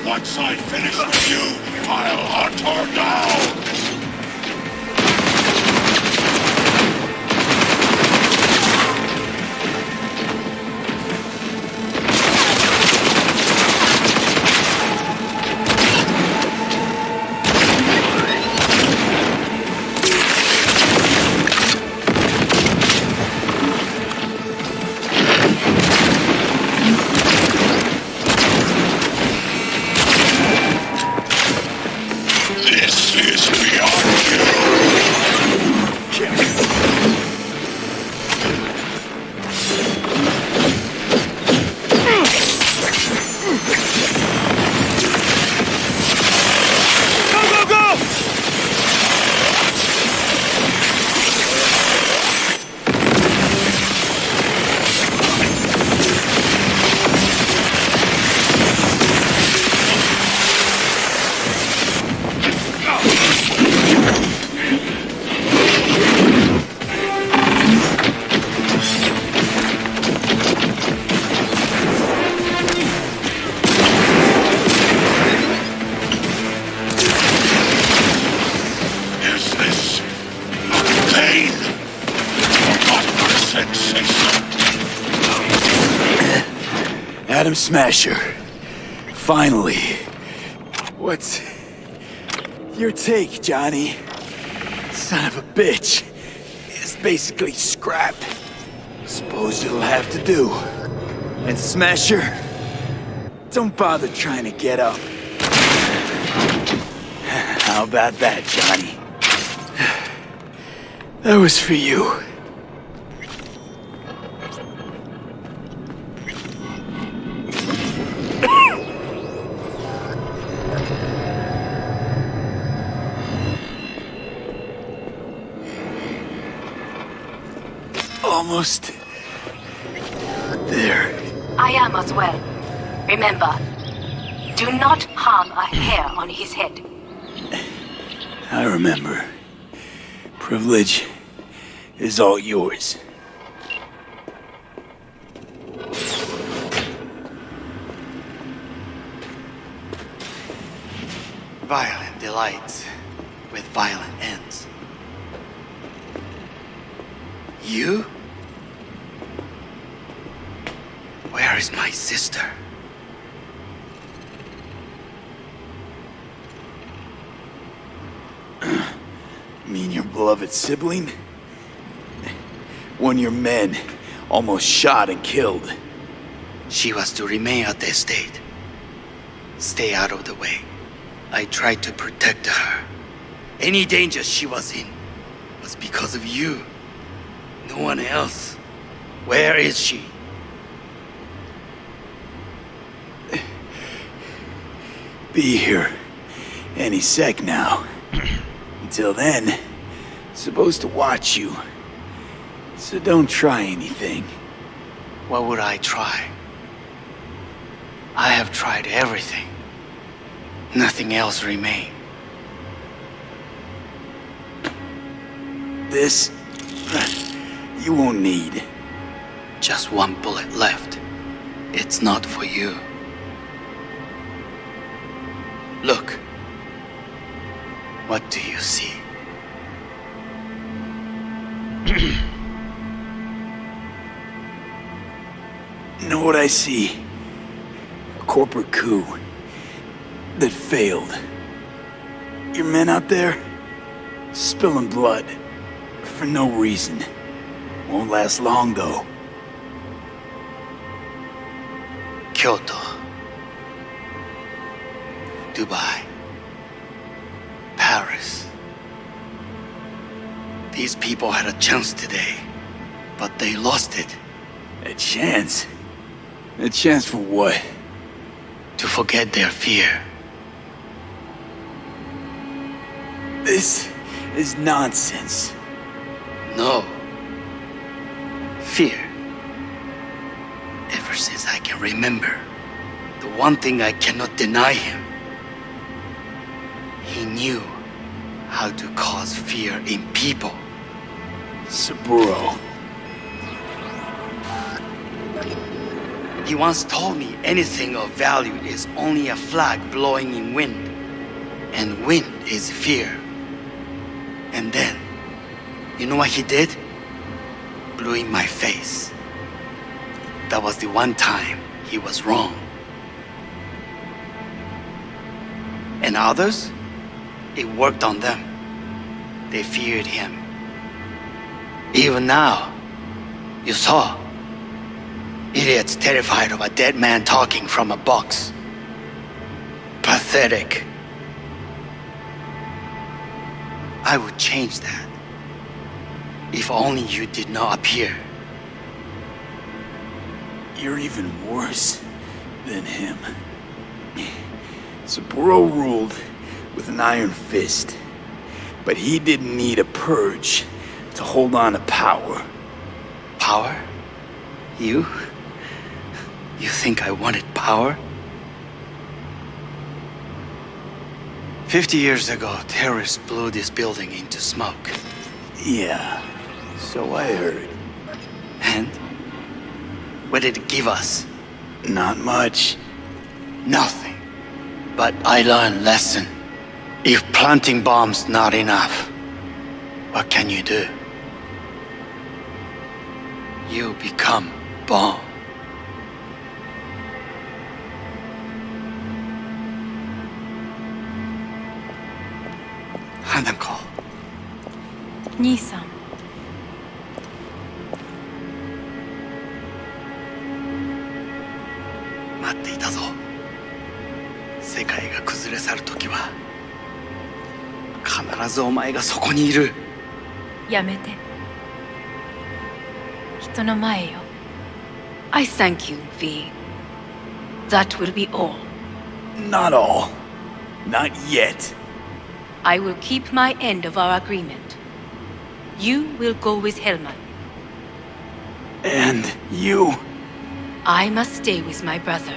Once I finish with you, I'll hunt her down! This is beyond Adam Smasher. Finally. What's your take, Johnny? Son of a bitch. It's basically scrap. Suppose it'll have to do. And Smasher, don't bother trying to get up. How about that, Johnny? That was for you. Almost there. I am as well. Remember, do not harm a hair on his head. I remember. Privilege is all yours. Violent delights with violent ends. You? Where is my sister? Mean your beloved sibling? One your men almost shot and killed. She was to remain at the estate. Stay out of the way. I tried to protect her. Any danger she was in was because of you. No one else. Where is she? Be here any sec now. Until then, supposed to watch you. So don't try anything. What would I try? I have tried everything. Nothing else remains. This, you won't need. Just one bullet left. It's not for you. Look. What do you see? Know what I see? A corporate coup that failed. Your men out there, spilling blood for no reason. Won't last long, though. Kyoto. Dubai. Paris. These people had a chance today, but they lost it. A chance? A chance for what? To forget their fear. This is nonsense. No. Fear. Ever since I can remember, the one thing I cannot deny him. He knew how to cause fear in people. Saburo. He once told me anything of value is only a flag blowing in wind. And wind is fear. And then, you know what he did? Blew in my face. That was the one time he was wrong. And others? It worked on them. They feared him. Even now, you saw. Idiots terrified of a dead man talking from a box. Pathetic. I would change that. If only you did not appear. You're even worse than him. Saburo ruled with an iron fist, but he didn't need a purge to hold on to power. Power? You? You think I wanted power? 50 years ago, terrorists blew this building into smoke. Yeah, so I heard. And? What did it give us? Not much. Nothing. But I learned a lesson. If planting bombs not enough, what can you do? You become bomb. Hanako. 兄さん。待っていたぞ。世界が崩れ去るときは必ずお前がそこにいる。やめて。人の前よ。I thank you, V. That will be all. Not all. Not yet. I will keep my end of our agreement. You will go with Hellman. And you? I must stay with my brother.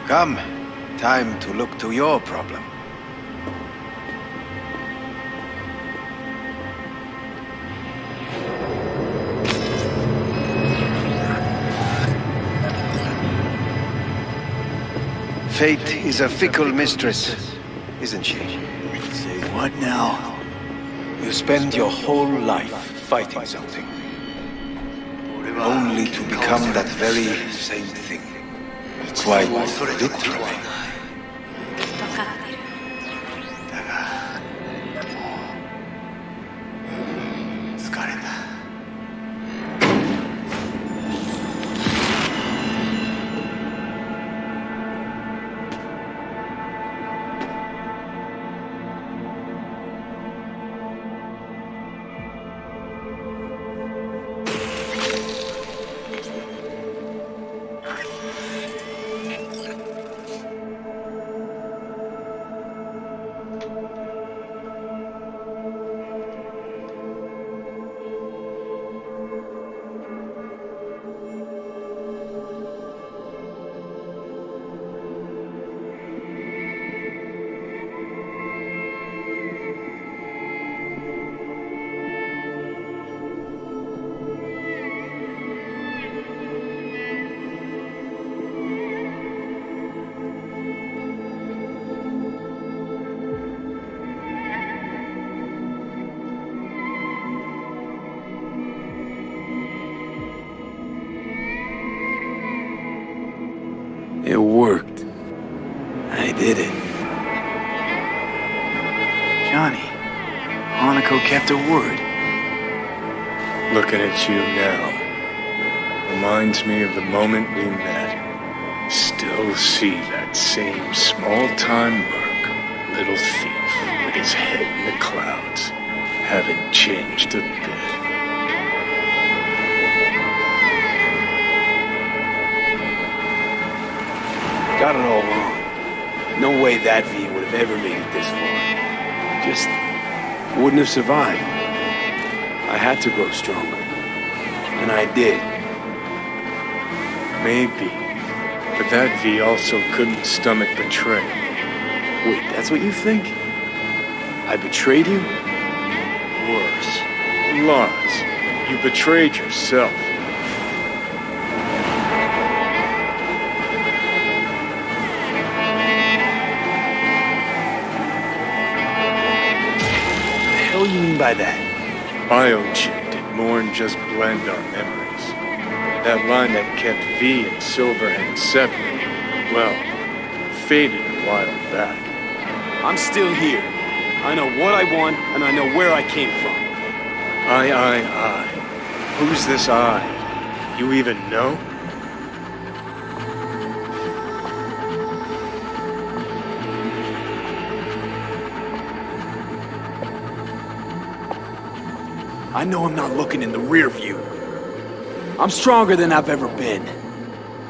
Come. Time to look to your problem. Fate is a fickle mistress, isn't she? Say what now? You spend your whole life fighting something, only to become that very same thing. Quite literally. 分かってる。疲れた。It worked. I did it. Johnny, Hanako kept her word. Looking at you now reminds me of the moment we met. Still see that same small-time merc, little thief with his head in the clouds. Haven't changed a bit. No way that V would have ever made it this far. Just wouldn't have survived. I had to grow stronger. And I did. Maybe. But that V also couldn't stomach betrayal. Wait, that's what you think? I betrayed you? Worse. Lots. You betrayed yourself. What the hell you mean by that? Biochip did more than just blend our memories. That line that kept V and Silverhand separate, well, faded a while back. I'm still here. I know what I want, and I know where I came from. I. Who's this I? You even know? I know I'm not looking in the rear view. I'm stronger than I've ever been.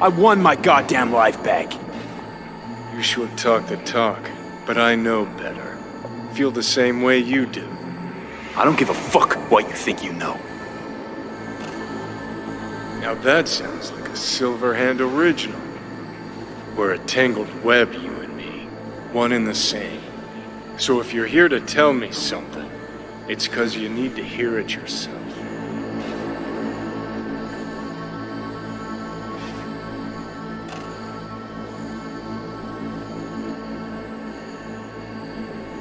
I won my goddamn life back. You sure talk the talk, but I know better. Feel the same way you do. I don't give a fuck what you think you know. Now that sounds like a Silverhand original. We're a tangled web, you and me. One and the same. So if you're here to tell me something, it's 'cause you need to hear it yourself.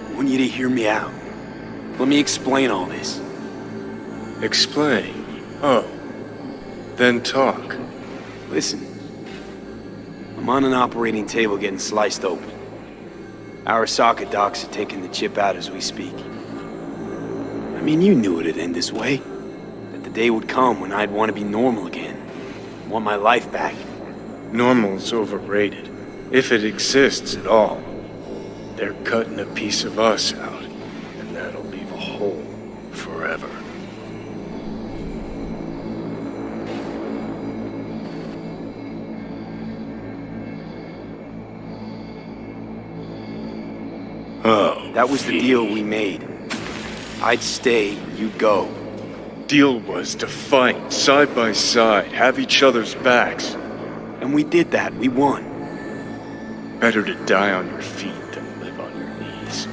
I want you to hear me out. Let me explain all this. Explain? Oh. Then talk. Listen. I'm on an operating table getting sliced open. Arasaka docs are taking the chip out as we speak. I mean, you knew it'd end this way. That the day would come when I'd want to be normal again. Want my life back. Normal's overrated. If it exists at all. They're cutting a piece of us out, and that'll leave a hole forever. Oh, that was the deal we made. I'd stay, you'd go. Deal was to fight, side by side, have each other's backs. And we did that, we won. Better to die on your feet than live on your knees.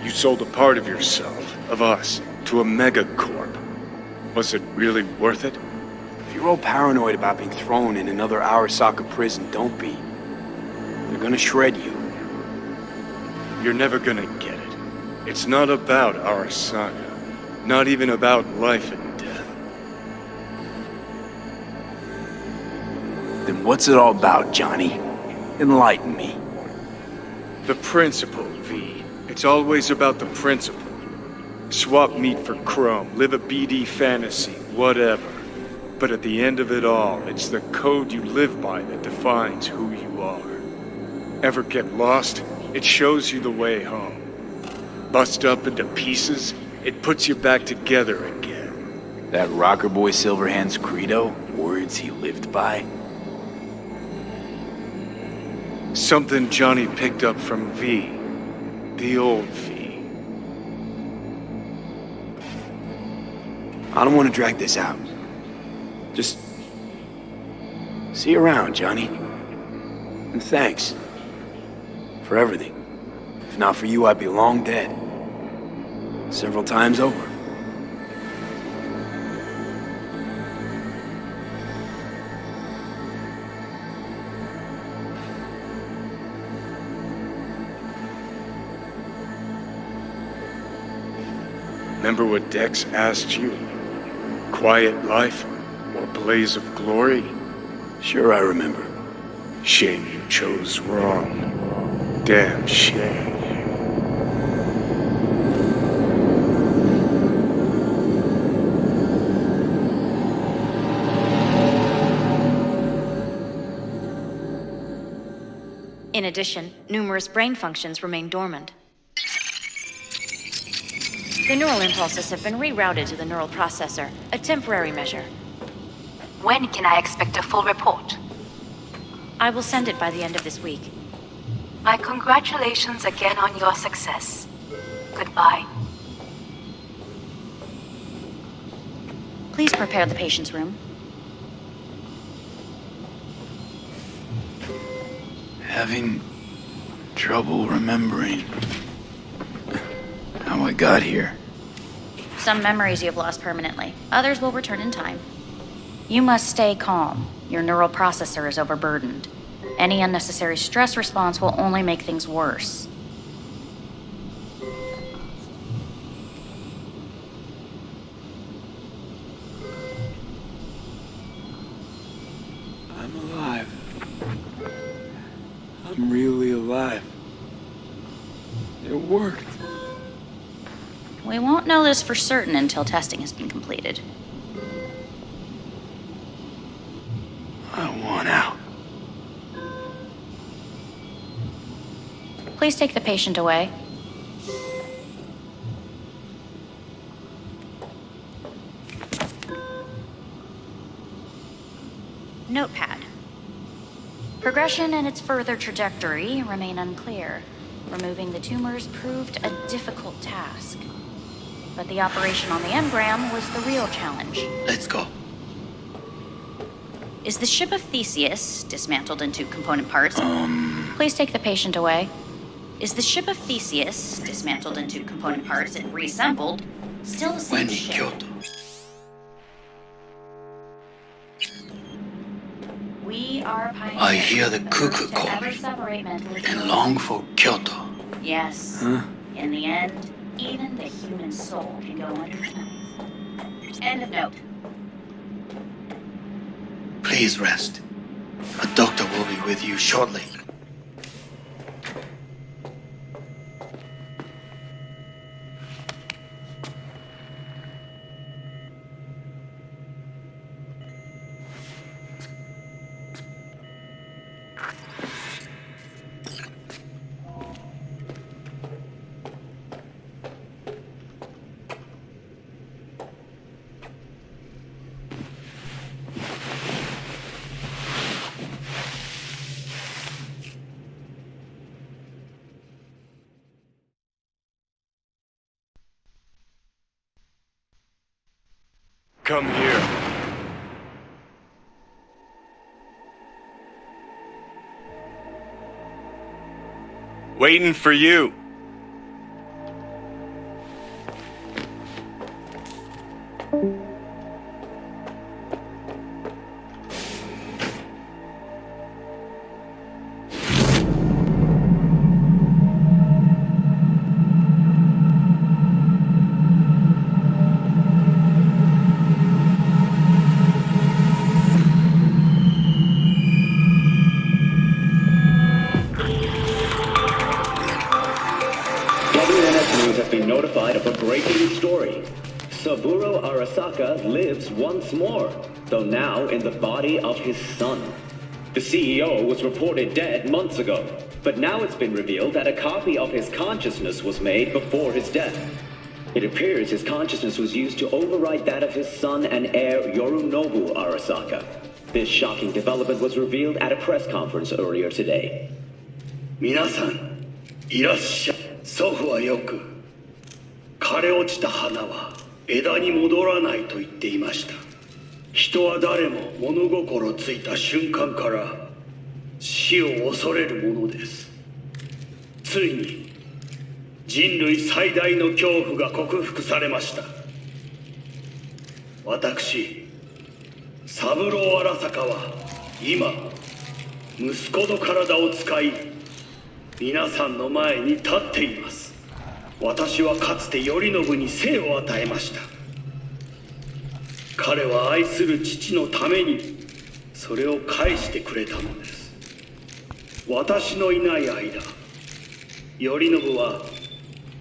You sold a part of yourself, of us, to a megacorp. Was it really worth it? If you're all paranoid about being thrown in another Arasaka prison, don't be. They're gonna shred you. You're never gonna get it. It's not about Arasaka. Not even about life and death. Then what's it all about, Johnny? Enlighten me. The principle, V. It's always about the principle. Swap meat for chrome, live a BD fantasy, whatever. But at the end of it all, it's the code you live by that defines who you are. Ever get lost? It shows you the way home. Bust up into pieces, it puts you back together again. That rocker boy Silverhand's credo? Words he lived by? Something Johnny picked up from V. The old V. I don't want to drag this out. Just... see you around, Johnny. And thanks. For everything. If not for you, I'd be long dead. Several times over. Remember what Dex asked you? Quiet life or blaze of glory? Sure, I remember. Shame you chose wrong. Damn shame. In addition, numerous brain functions remain dormant. The neural impulses have been rerouted to the neural processor, a temporary measure. When can I expect a full report? I will send it by the end of this week. My congratulations again on your success. Goodbye. Please prepare the patient's room. Having trouble remembering how I got here. Some memories you have lost permanently. Others will return in time. You must stay calm. Your neural processor is overburdened. Any unnecessary stress response will only make things worse. I'm alive. I'm really alive. It worked. We won't know this for certain until testing has been completed. I want out. Please take the patient away. Notepad. Progression and its further trajectory remain unclear. Removing the tumors proved a difficult task. But the operation on the engram was the real challenge. Let's go. Is the ship of Theseus dismantled into component parts? Please take the patient away. Is the ship of Theseus dismantled into component parts and reassembled still the same ship? Kyoto. We are pioneers. I hear the cuckoo to call ever separate mentally and long for Kyoto. Yes. Huh? In the end, even the human soul can go underneath. End of note. Please rest. A doctor will be with you shortly. Come here. Waiting for you. WNS News has been notified of a breaking story. Saburo Arasaka lives once more, though now in the body of his son. The CEO was reported dead months ago, but now it's been revealed that a copy of his consciousness was made before his death. It appears his consciousness was used to override that of his son and heir Yorunobu Arasaka. This shocking development was revealed at a press conference earlier today. 皆さん、いらっしゃい。祖父はよく、枯れ落ちた花は枝に戻らないと言っていました。人は誰も物心ついた瞬間から死を恐れるものです。ついに人類最大の恐怖が克服されました。私、三郎荒坂は今、息子の体を使い、皆さんの前に立っています。私はかつて頼信に生を与えました。彼は愛する父のためにそれを返してくれたのです。私のいない間、頼信は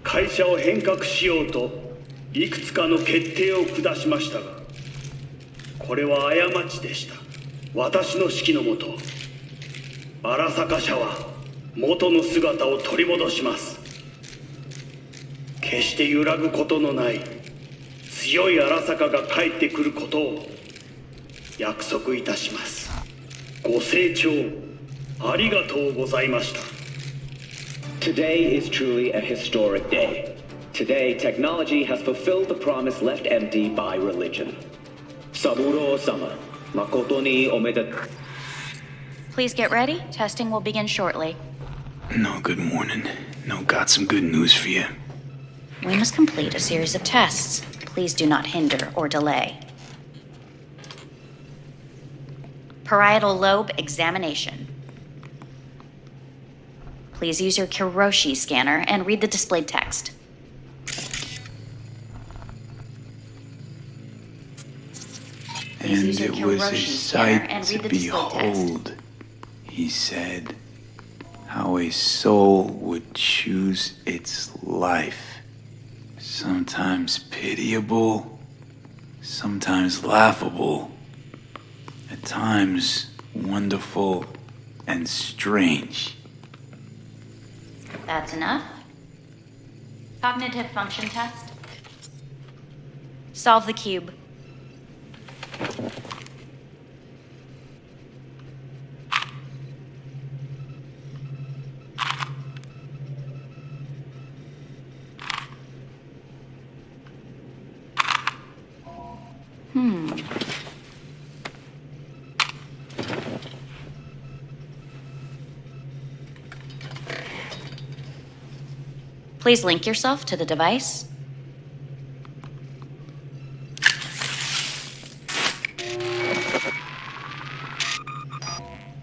会社を変革しようといくつかの決定を下しましたが、これは過ちでした。私の指揮のもと、荒坂社は元の姿を取り戻します。決して揺らぐことのない強い荒坂が帰ってくることを約束いたします。ご清聴ありがとうございました。Today is truly a historic day. Today, technology has fulfilled the promise left empty by religion. Saburo-sama, makoto ni omedetou. Please get ready. Testing will begin shortly. No, good morning. No, got some good news for you. We must complete a series of tests. Please do not hinder or delay. Parietal lobe examination. Please use your Kiroshi scanner and read the displayed text. And it was a sight to behold, he said, how a soul would choose its life. Sometimes pitiable, sometimes laughable, at times wonderful and strange. That's enough. Cognitive function test. Solve the cube. Please link yourself to the device.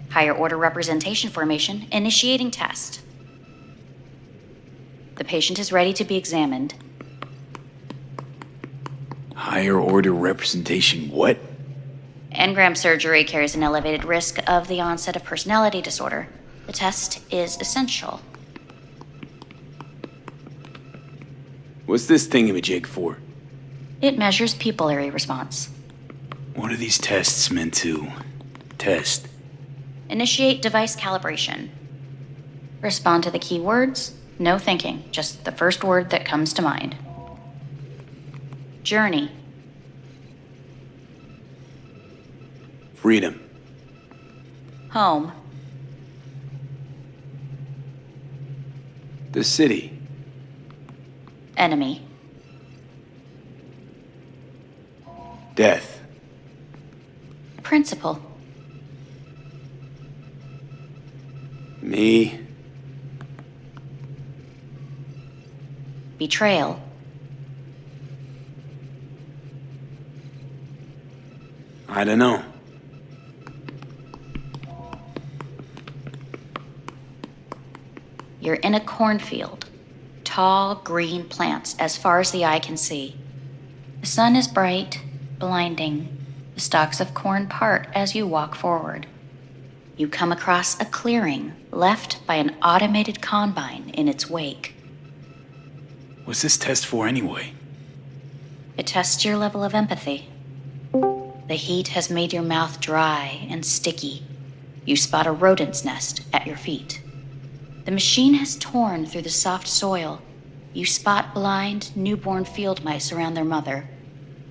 Higher order representation formation, initiating test. The patient is ready to be examined. Higher order representation what? Engram surgery carries an elevated risk of the onset of personality disorder. The test is essential. What's this thingamajig for? It measures pupillary response. What are these tests meant to test? Initiate device calibration. Respond to the keywords. No thinking, just the first word that comes to mind. Journey. Freedom. Home. The city. Enemy. Death. Principal. Me. Betrayal. I don't know. You're in a cornfield. Tall, green plants as far as the eye can see. The sun is bright, blinding. The stalks of corn part as you walk forward. You come across a clearing left by an automated combine in its wake. What's this test for anyway? It tests your level of empathy. The heat has made your mouth dry and sticky. You spot a rodent's nest at your feet. The machine has torn through the soft soil. You spot blind, newborn field mice around their mother.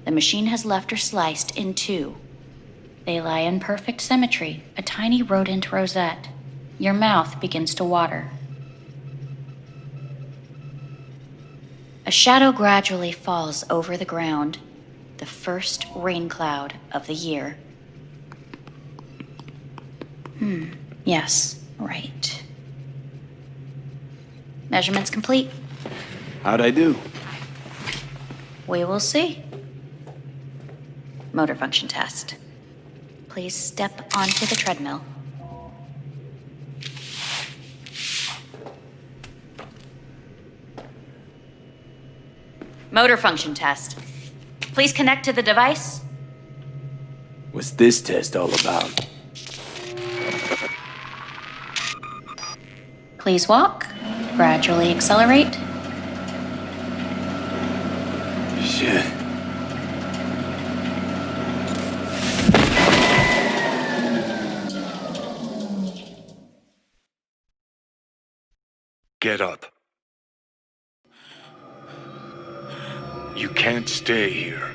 The machine has left her sliced in two. They lie in perfect symmetry, a tiny rodent rosette. Your mouth begins to water. A shadow gradually falls over the ground, the first rain cloud of the year. Yes, right. Measurements complete. How'd I do? We will see. Motor function test. Please step onto the treadmill. Motor function test. Please connect to the device. What's this test all about? Please walk. Gradually accelerate. Shit. Get up. You can't stay here.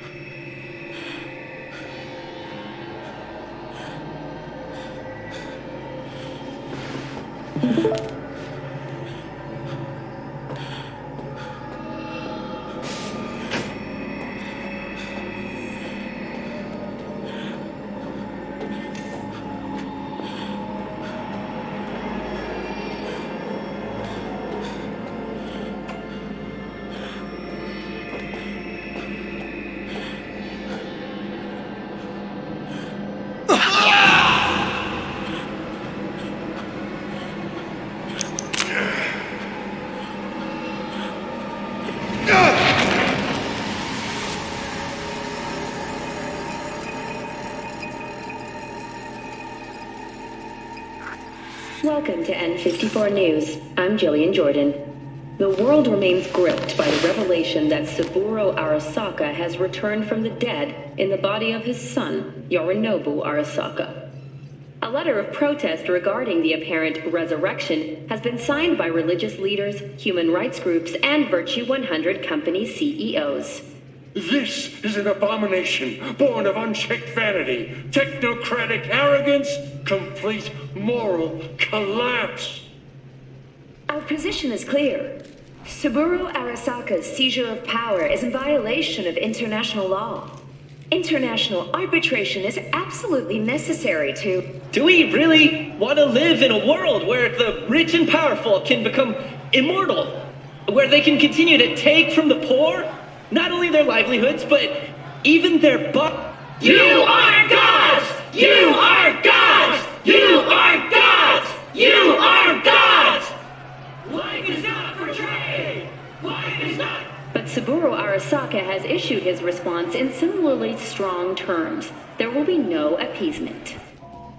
Welcome to N54 News. I'm Jillian Jordan. The world remains gripped by the revelation that Saburo Arasaka has returned from the dead in the body of his son, Yorinobu Arasaka. A letter of protest regarding the apparent resurrection has been signed by religious leaders, human rights groups, and Virtue 100 company CEOs. This is an abomination born of unchecked vanity, technocratic arrogance, complete moral collapse. Our position is clear. Saburo Arasaka's seizure of power is in violation of international law. International arbitration is absolutely necessary to... Do we really want to live in a world where the rich and powerful can become immortal? Where they can continue to take from the poor? Not only their livelihoods, but even their You are gods! You are gods! You are gods! You are gods! Life is not for trade! Life is not... But Saburo Arasaka has issued his response in similarly strong terms. There will be no appeasement.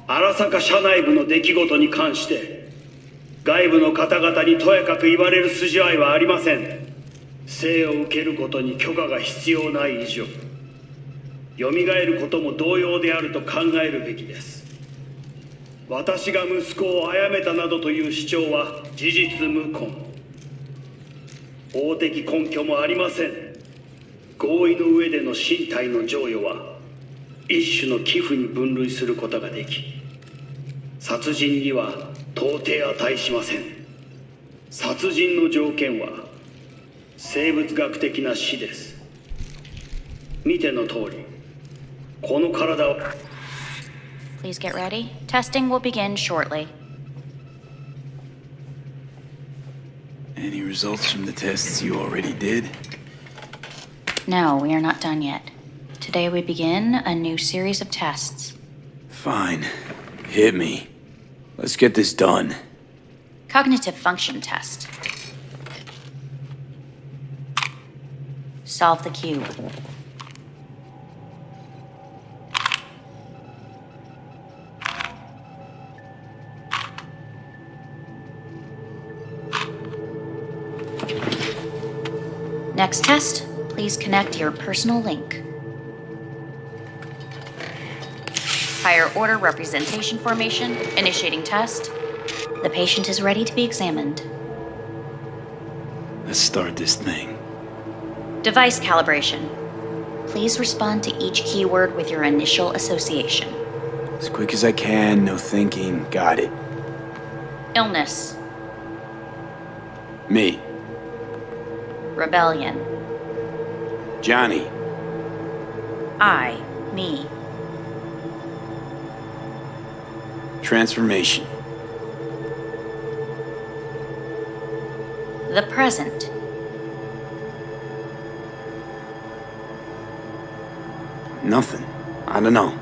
荒坂社内部の出来事に関して外部の方々にとやかく言われる筋合いはありません。生を受けることに許可が必要ない以上蘇ることも同様であると考えるべきです。私が息子を殺めたなどという主張は事実無根。法的根拠もありません。合意の上での身体の贈与は一種の寄付に分類することができ、殺人には到底値しません。殺人の条件は生物学的な死です。見ての通り、この体を。Please get ready. Testing will begin shortly. Any results from the tests you already did? No, we are not done yet. Today we begin a new series of tests. Fine. Hit me. Let's get this done. Cognitive function test. Solve the cube. Next test, please connect your personal link. Higher order representation formation, initiating test. The patient is ready to be examined. Let's start this thing. Device calibration. Please respond to each keyword with your initial association. As quick as I can, no thinking. Got it. Illness. Me. Rebellion. Johnny. I. Me. Transformation. The present. Nothing. I don't know.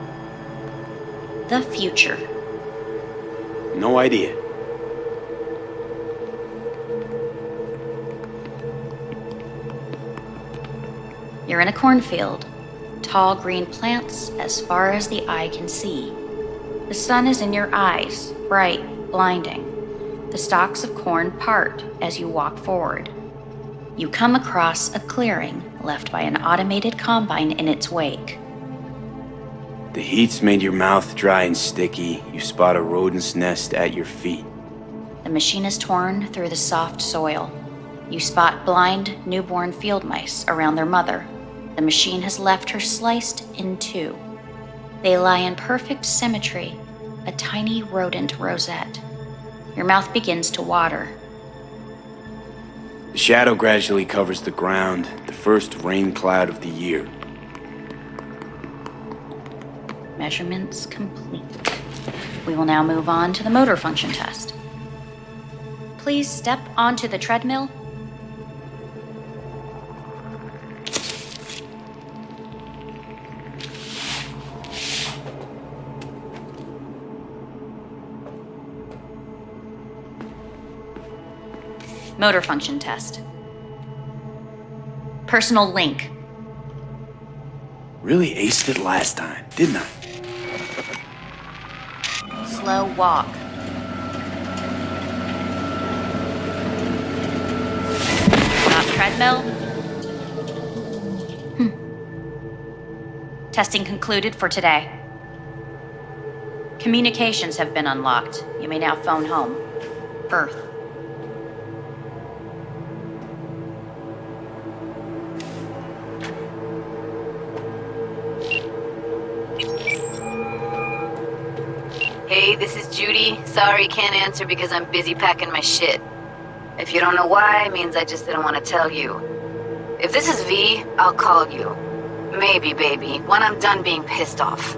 The future. No idea. You're in a cornfield. Tall green plants as far as the eye can see. The sun is in your eyes, bright, blinding. The stalks of corn part as you walk forward. You come across a clearing left by an automated combine in its wake. The heat's made your mouth dry and sticky. You spot a rodent's nest at your feet. The machine is torn through the soft soil. You spot blind, newborn field mice around their mother. The machine has left her sliced in two. They lie in perfect symmetry, a tiny rodent rosette. Your mouth begins to water. The shadow gradually covers the ground, the first rain cloud of the year. Measurements complete. We will now move on to the motor function test. Please step onto the treadmill. Motor function test. Personal link. Really aced it last time, didn't I? Slow walk. treadmill? Testing concluded for today. Communications have been unlocked. You may now phone home. Earth. Hey, this is Judy. Sorry, can't answer because I'm busy packing my shit. If you don't know why, it means I just didn't want to tell you. If this is V, I'll call you. Maybe, baby, when I'm done being pissed off.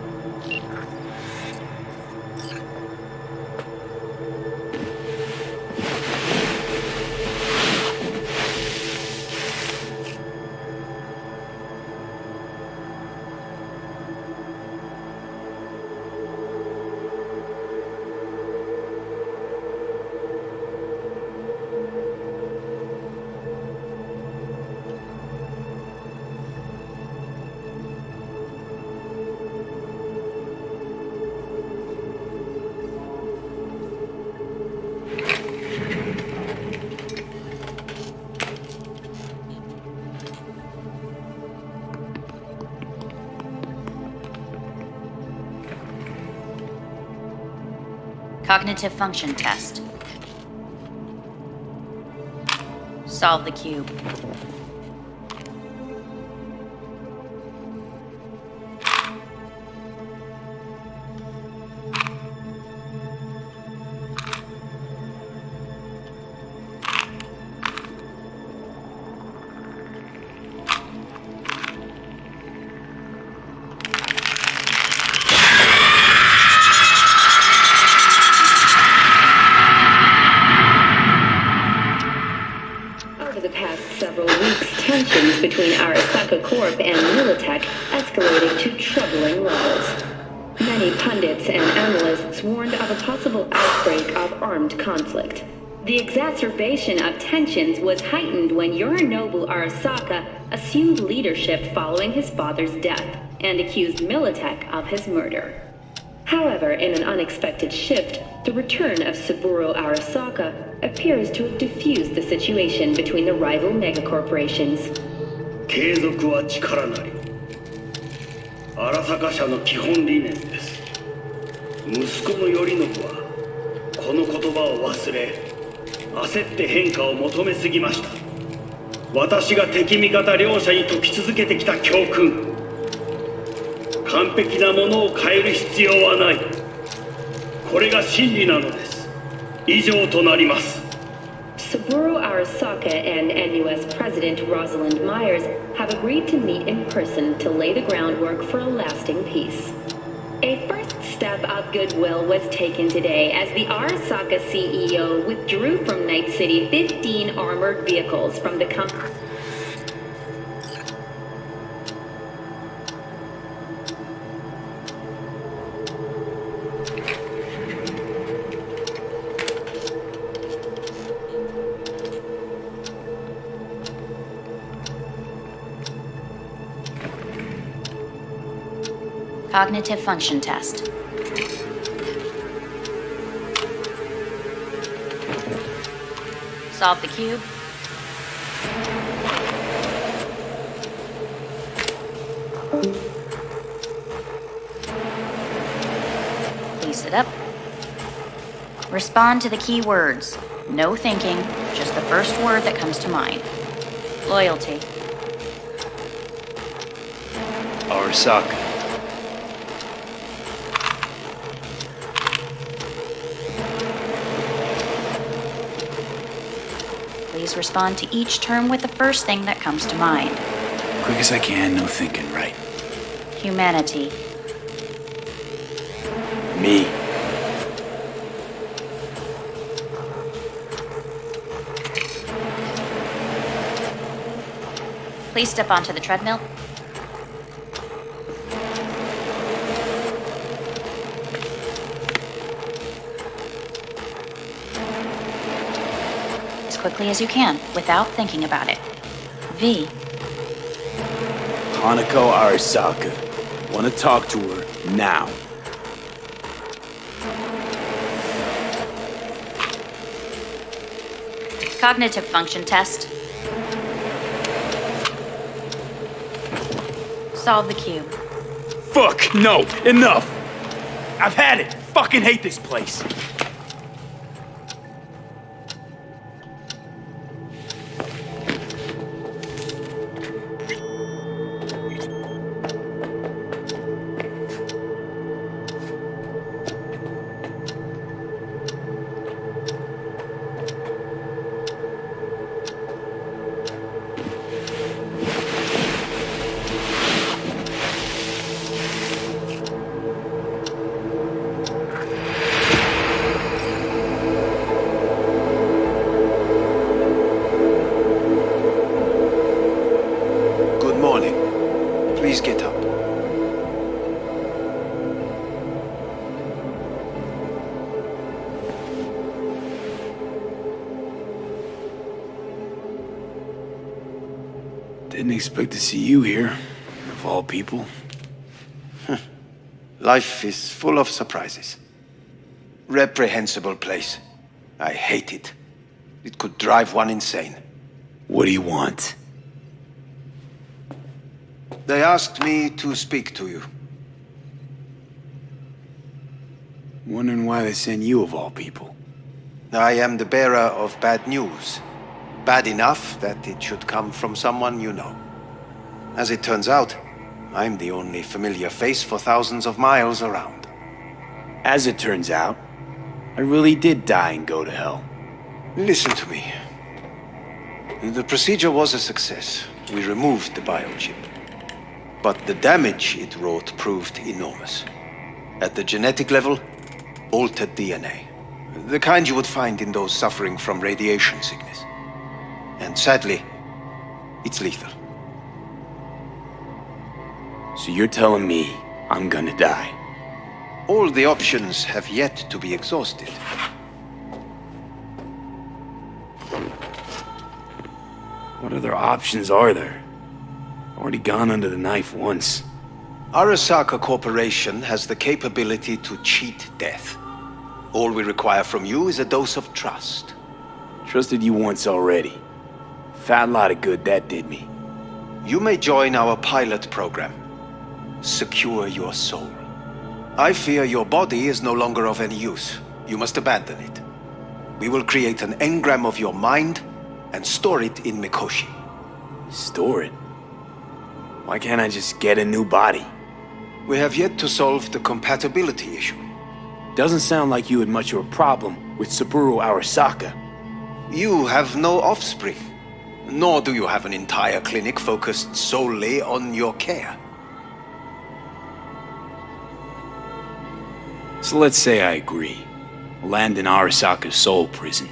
Cognitive function test. Solve the cube. Tensions between Arasaka Corp and Militech escalated to troubling levels. Many pundits and analysts warned of a possible outbreak of armed conflict. The exacerbation of tensions was heightened when Yorinobu Arasaka assumed leadership following his father's death and accused Militech of his murder. However, in an unexpected shift, the return of Saburo Arasaka appears to have diffused the situation between the rival megacorporations. 継続は力なり。荒坂社の基本理念です。息子の頼信はこの言葉を忘れ、焦って変化を求めすぎました。私が敵味方両者に説き続けてきた教訓。完璧なものを変える必要はない。これが真理なのです。以上となります。Saburo Arasaka and NUS President Rosalind Myers have agreed to meet in person to lay the groundwork for a lasting peace. A first step of goodwill was taken today as the Arasaka CEO withdrew from Night City 15 armored vehicles from the company. Cognitive function test. Solve the cube. Please sit up. Respond to the key words. No thinking, just the first word that comes to mind. Loyalty. Arasaka. Please respond to each term with the first thing that comes to mind. Quick as I can, no thinking, right? Humanity. Me. Please step onto the treadmill. As quickly as you can, without thinking about it. V. Hanako Arasaka. Want to talk to her now. Cognitive function test. solve the cube. Fuck, no, enough! I've had it! Fucking hate this place! Please get up. Didn't expect to see you here, of all people. Life is full of surprises. Reprehensible place. I hate it. It could drive one insane. What do you want? They asked me to speak to you. Wondering why they sent you of all people. I am the bearer of bad news. Bad enough that it should come from someone you know. As it turns out, I'm the only familiar face for thousands of miles around. As it turns out, I really did die and go to hell. Listen to me. The procedure was a success. We removed the biochip. But the damage it wrought proved enormous. At the genetic level, altered DNA. The kind you would find in those suffering from radiation sickness. And sadly, it's lethal. So you're telling me I'm gonna die? All the options have yet to be exhausted. What other options are there? Already gone under the knife once. Arasaka Corporation has the capability to cheat death. All we require from you is a dose of trust. Trusted you once already. Fat lot of good that did me. You may join our pilot program. Secure your soul. I fear your body is no longer of any use. You must abandon it. We will create an engram of your mind and store it in Mikoshi. Store it? Why can't I just get a new body? We have yet to solve the compatibility issue. Doesn't sound like you had much of a problem with Saburo Arasaka. You have no offspring, nor do you have an entire clinic focused solely on your care. So let's say I agree. Land in Arasaka's soul prison.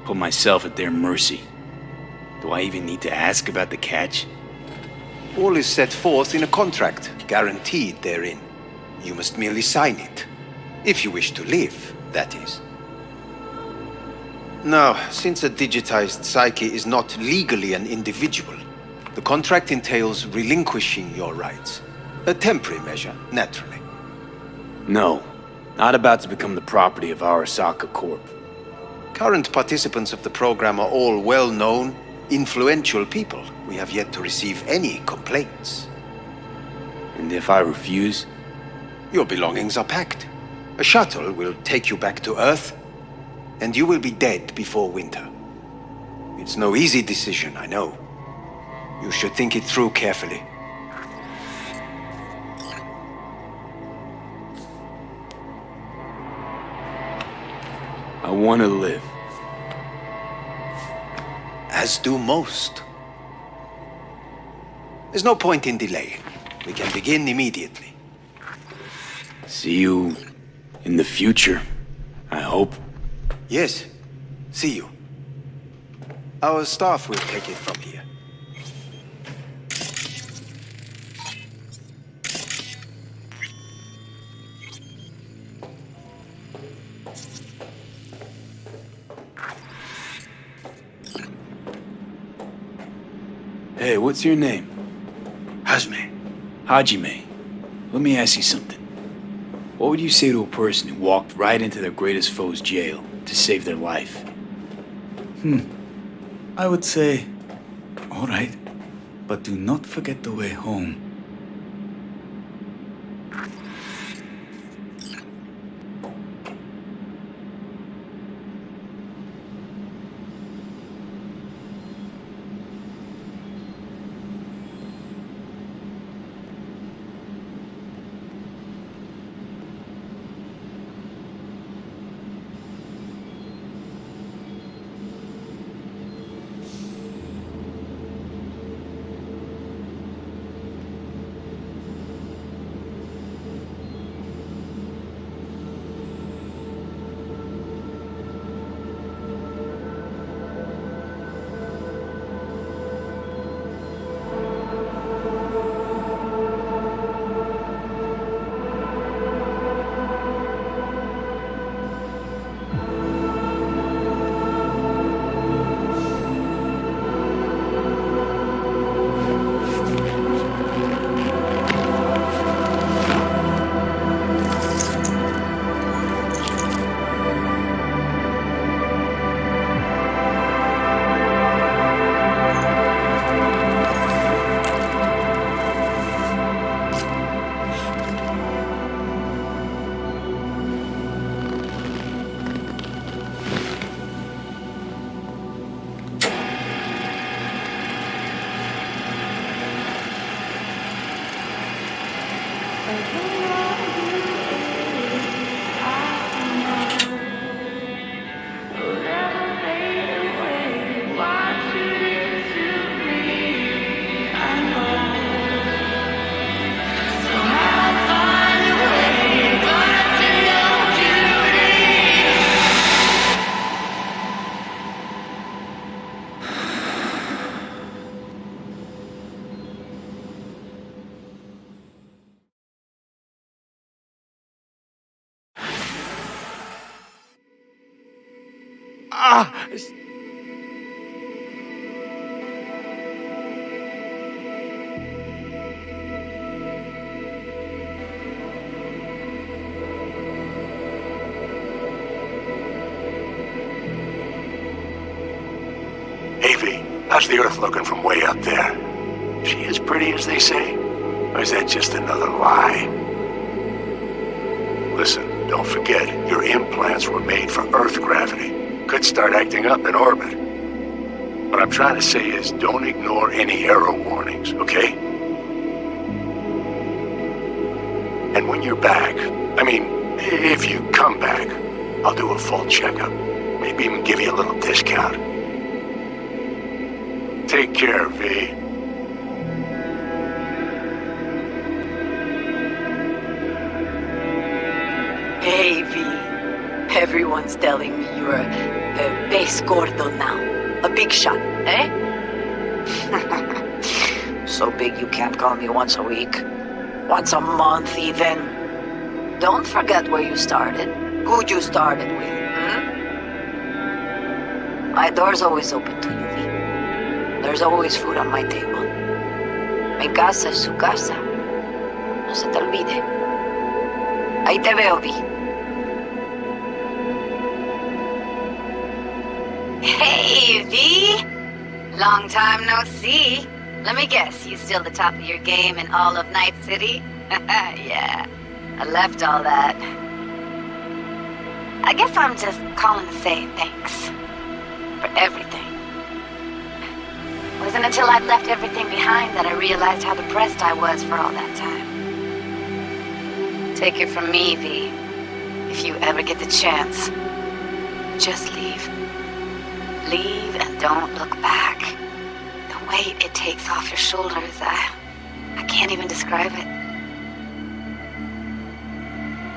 Put myself at their mercy. Do I even need to ask about the catch? All is set forth in a contract, guaranteed therein. You must merely sign it. If you wish to live, that is. Now, since a digitized psyche is not legally an individual, the contract entails relinquishing your rights. A temporary measure, naturally. No. Not about to become the property of Arasaka Corp. Current participants of the program are all well-known, influential people. We have yet to receive any complaints. And if I refuse? Your belongings are packed. A shuttle will take you back to Earth, and you will be dead before winter. It's no easy decision, I know. You should think it through carefully. I want to live. As do most. There's no point in delaying. We can begin immediately. See you in the future, I hope. Yes, see you. Our staff will take it from here. Hey, what's your name? Hajime. Hajime. Let me ask you something. What would you say to a person who walked right into their greatest foe's jail to save their life? I would say, all right, but do not forget the way home. Hey, V, how's the Earth looking from way up there? She as pretty as they say? Or is that just another lie? Listen, don't forget, your implants were made for Earth gravity. Could start acting up in orbit. What I'm trying to say is, don't ignore any error warnings, okay? And when you're back, if you come back, I'll do a full checkup. Maybe even give you a little discount. Take care, V. Hey, V. Everyone's telling me you're a base gordo now. A big shot, eh? So big you can't call me once a week. Once a month, even. Don't forget where you started. Who you started with, My door's always open to you, V. There's always food on my table. Mi casa es su casa. No se te olvide. Ahí te veo, V. Hey, V! Long time no see. Let me guess, you still the top of your game in all of Night City? Yeah, I left all that. I guess I'm just calling to say thanks. For everything. It wasn't until I'd left everything behind that I realized how depressed I was for all that time. Take it from me, V. If you ever get the chance, just leave. Leave and don't look back. The weight it takes off your shoulders, I can't even describe it.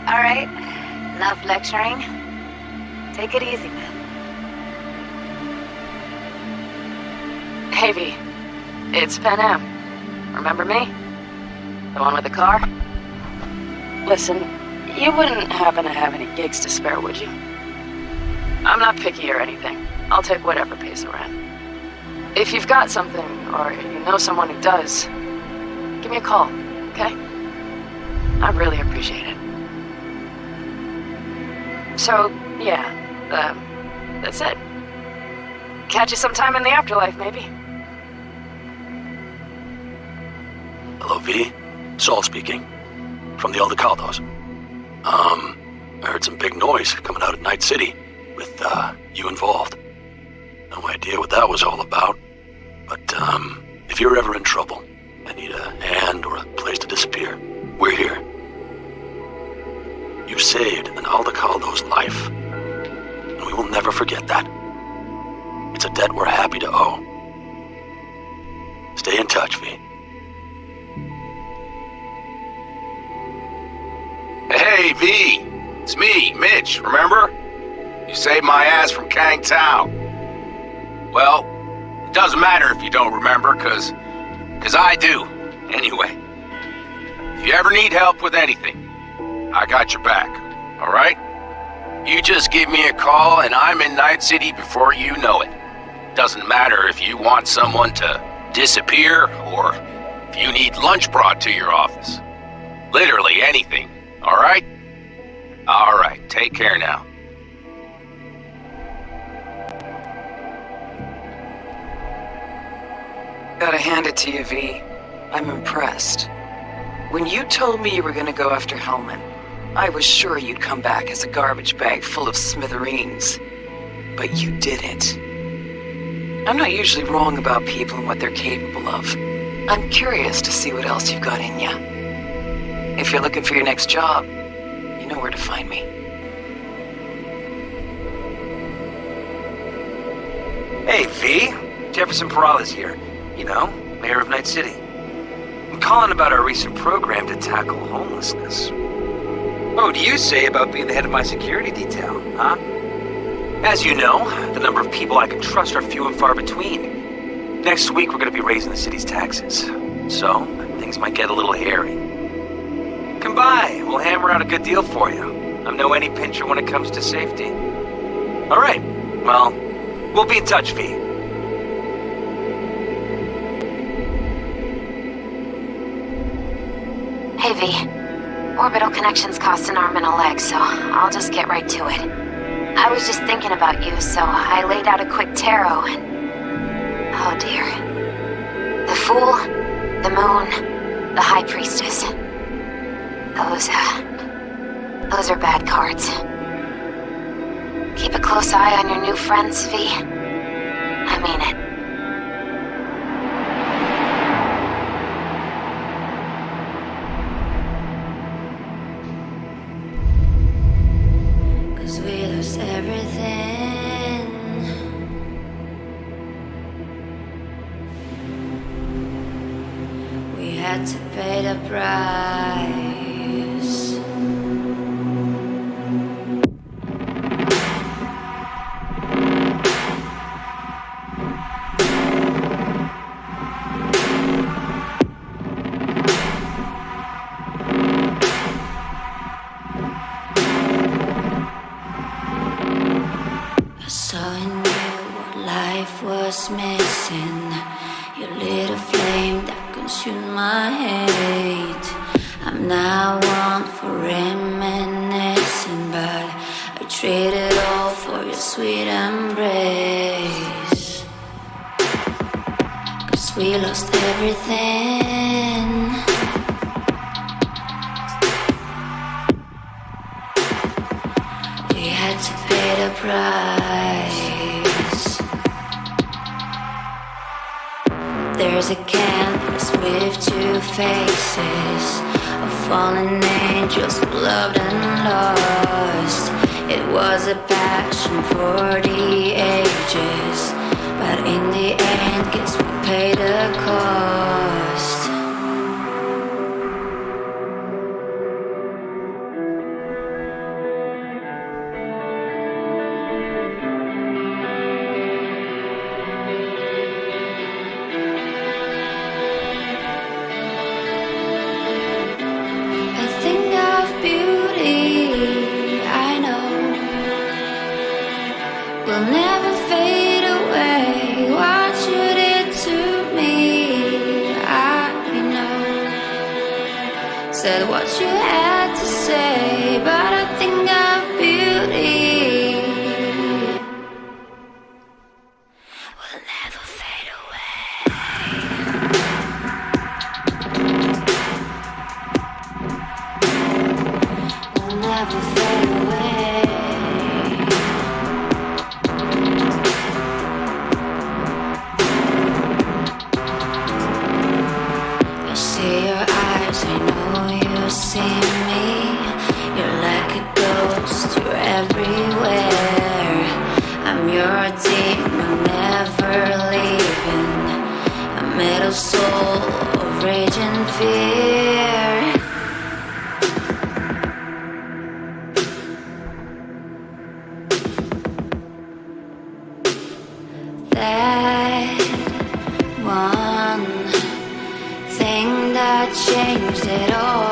All right, enough lecturing. Take it easy, man. Hey, V. It's Pan Am. Remember me? The one with the car? Listen, you wouldn't happen to have any gigs to spare, would you? I'm not picky or anything. I'll take whatever pays the rent. If you've got something, or you know someone who does, give me a call, okay? I really appreciate it. So, yeah, that's it. Catch you sometime in the afterlife, maybe. Hello, V. Saul speaking. From the Aldecaldos. I heard some big noise coming out of Night City with, you involved. No idea what that was all about. But, if you're ever in trouble and need a hand or a place to disappear, we're here. You saved an Aldecaldo's life. And we will never forget that. It's a debt we're happy to owe. Stay in touch, V. Hey, V! It's me, Mitch, remember? You saved my ass from Kang Tao. Well, it doesn't matter if you don't remember, cause I do, anyway. If you ever need help with anything, I got your back, alright? You just give me a call and I'm in Night City before you know it. Doesn't matter if you want someone to disappear or if you need lunch brought to your office. Literally anything. Alright? Alright, take care now. Gotta hand it to you, V. I'm impressed. When you told me you were gonna go after Hellman, I was sure you'd come back as a garbage bag full of smithereens. But you didn't. I'm not usually wrong about people and what they're capable of. I'm curious to see what else you've got in ya. If you're looking for your next job, you know where to find me. Hey, V. Jefferson Peralta's here. You know, mayor of Night City. I'm calling about our recent program to tackle homelessness. What do you say about being the head of my security detail, huh? As you know, the number of people I can trust are few and far between. Next week, we're going to be raising the city's taxes. So, things might get a little hairy. Come by. We'll hammer out a good deal for you. I'm no any pincher when it comes to safety. All right. Well, we'll be in touch, V. Hey, V. Orbital connections cost an arm and a leg, so I'll just get right to it. I was just thinking about you, so I laid out a quick tarot and... oh dear. The Fool, the Moon, the High Priestess. Those are bad cards. Keep a close eye on your new friends, V. I mean it. We lost everything. We had to pay the price. I saw in you what life was missing. You lit a flame that consumed my hate. I'm now one for reminiscing, but I traded all for your sweet embrace. 'Cause we lost everything. We had to pay the price. There's a canvas with two faces of fallen angels, loved and lost. It was a passion for the ages, but in the end, guess we paid the cost. Will never fade away. What you did to me, I know. Said what you had to say, but I think of beauty. Will never fade away. Will never fade away. See me, you're like a ghost, you're everywhere. I'm your demon, never leaving. A metal soul of rage and fear. That one thing that changed it all.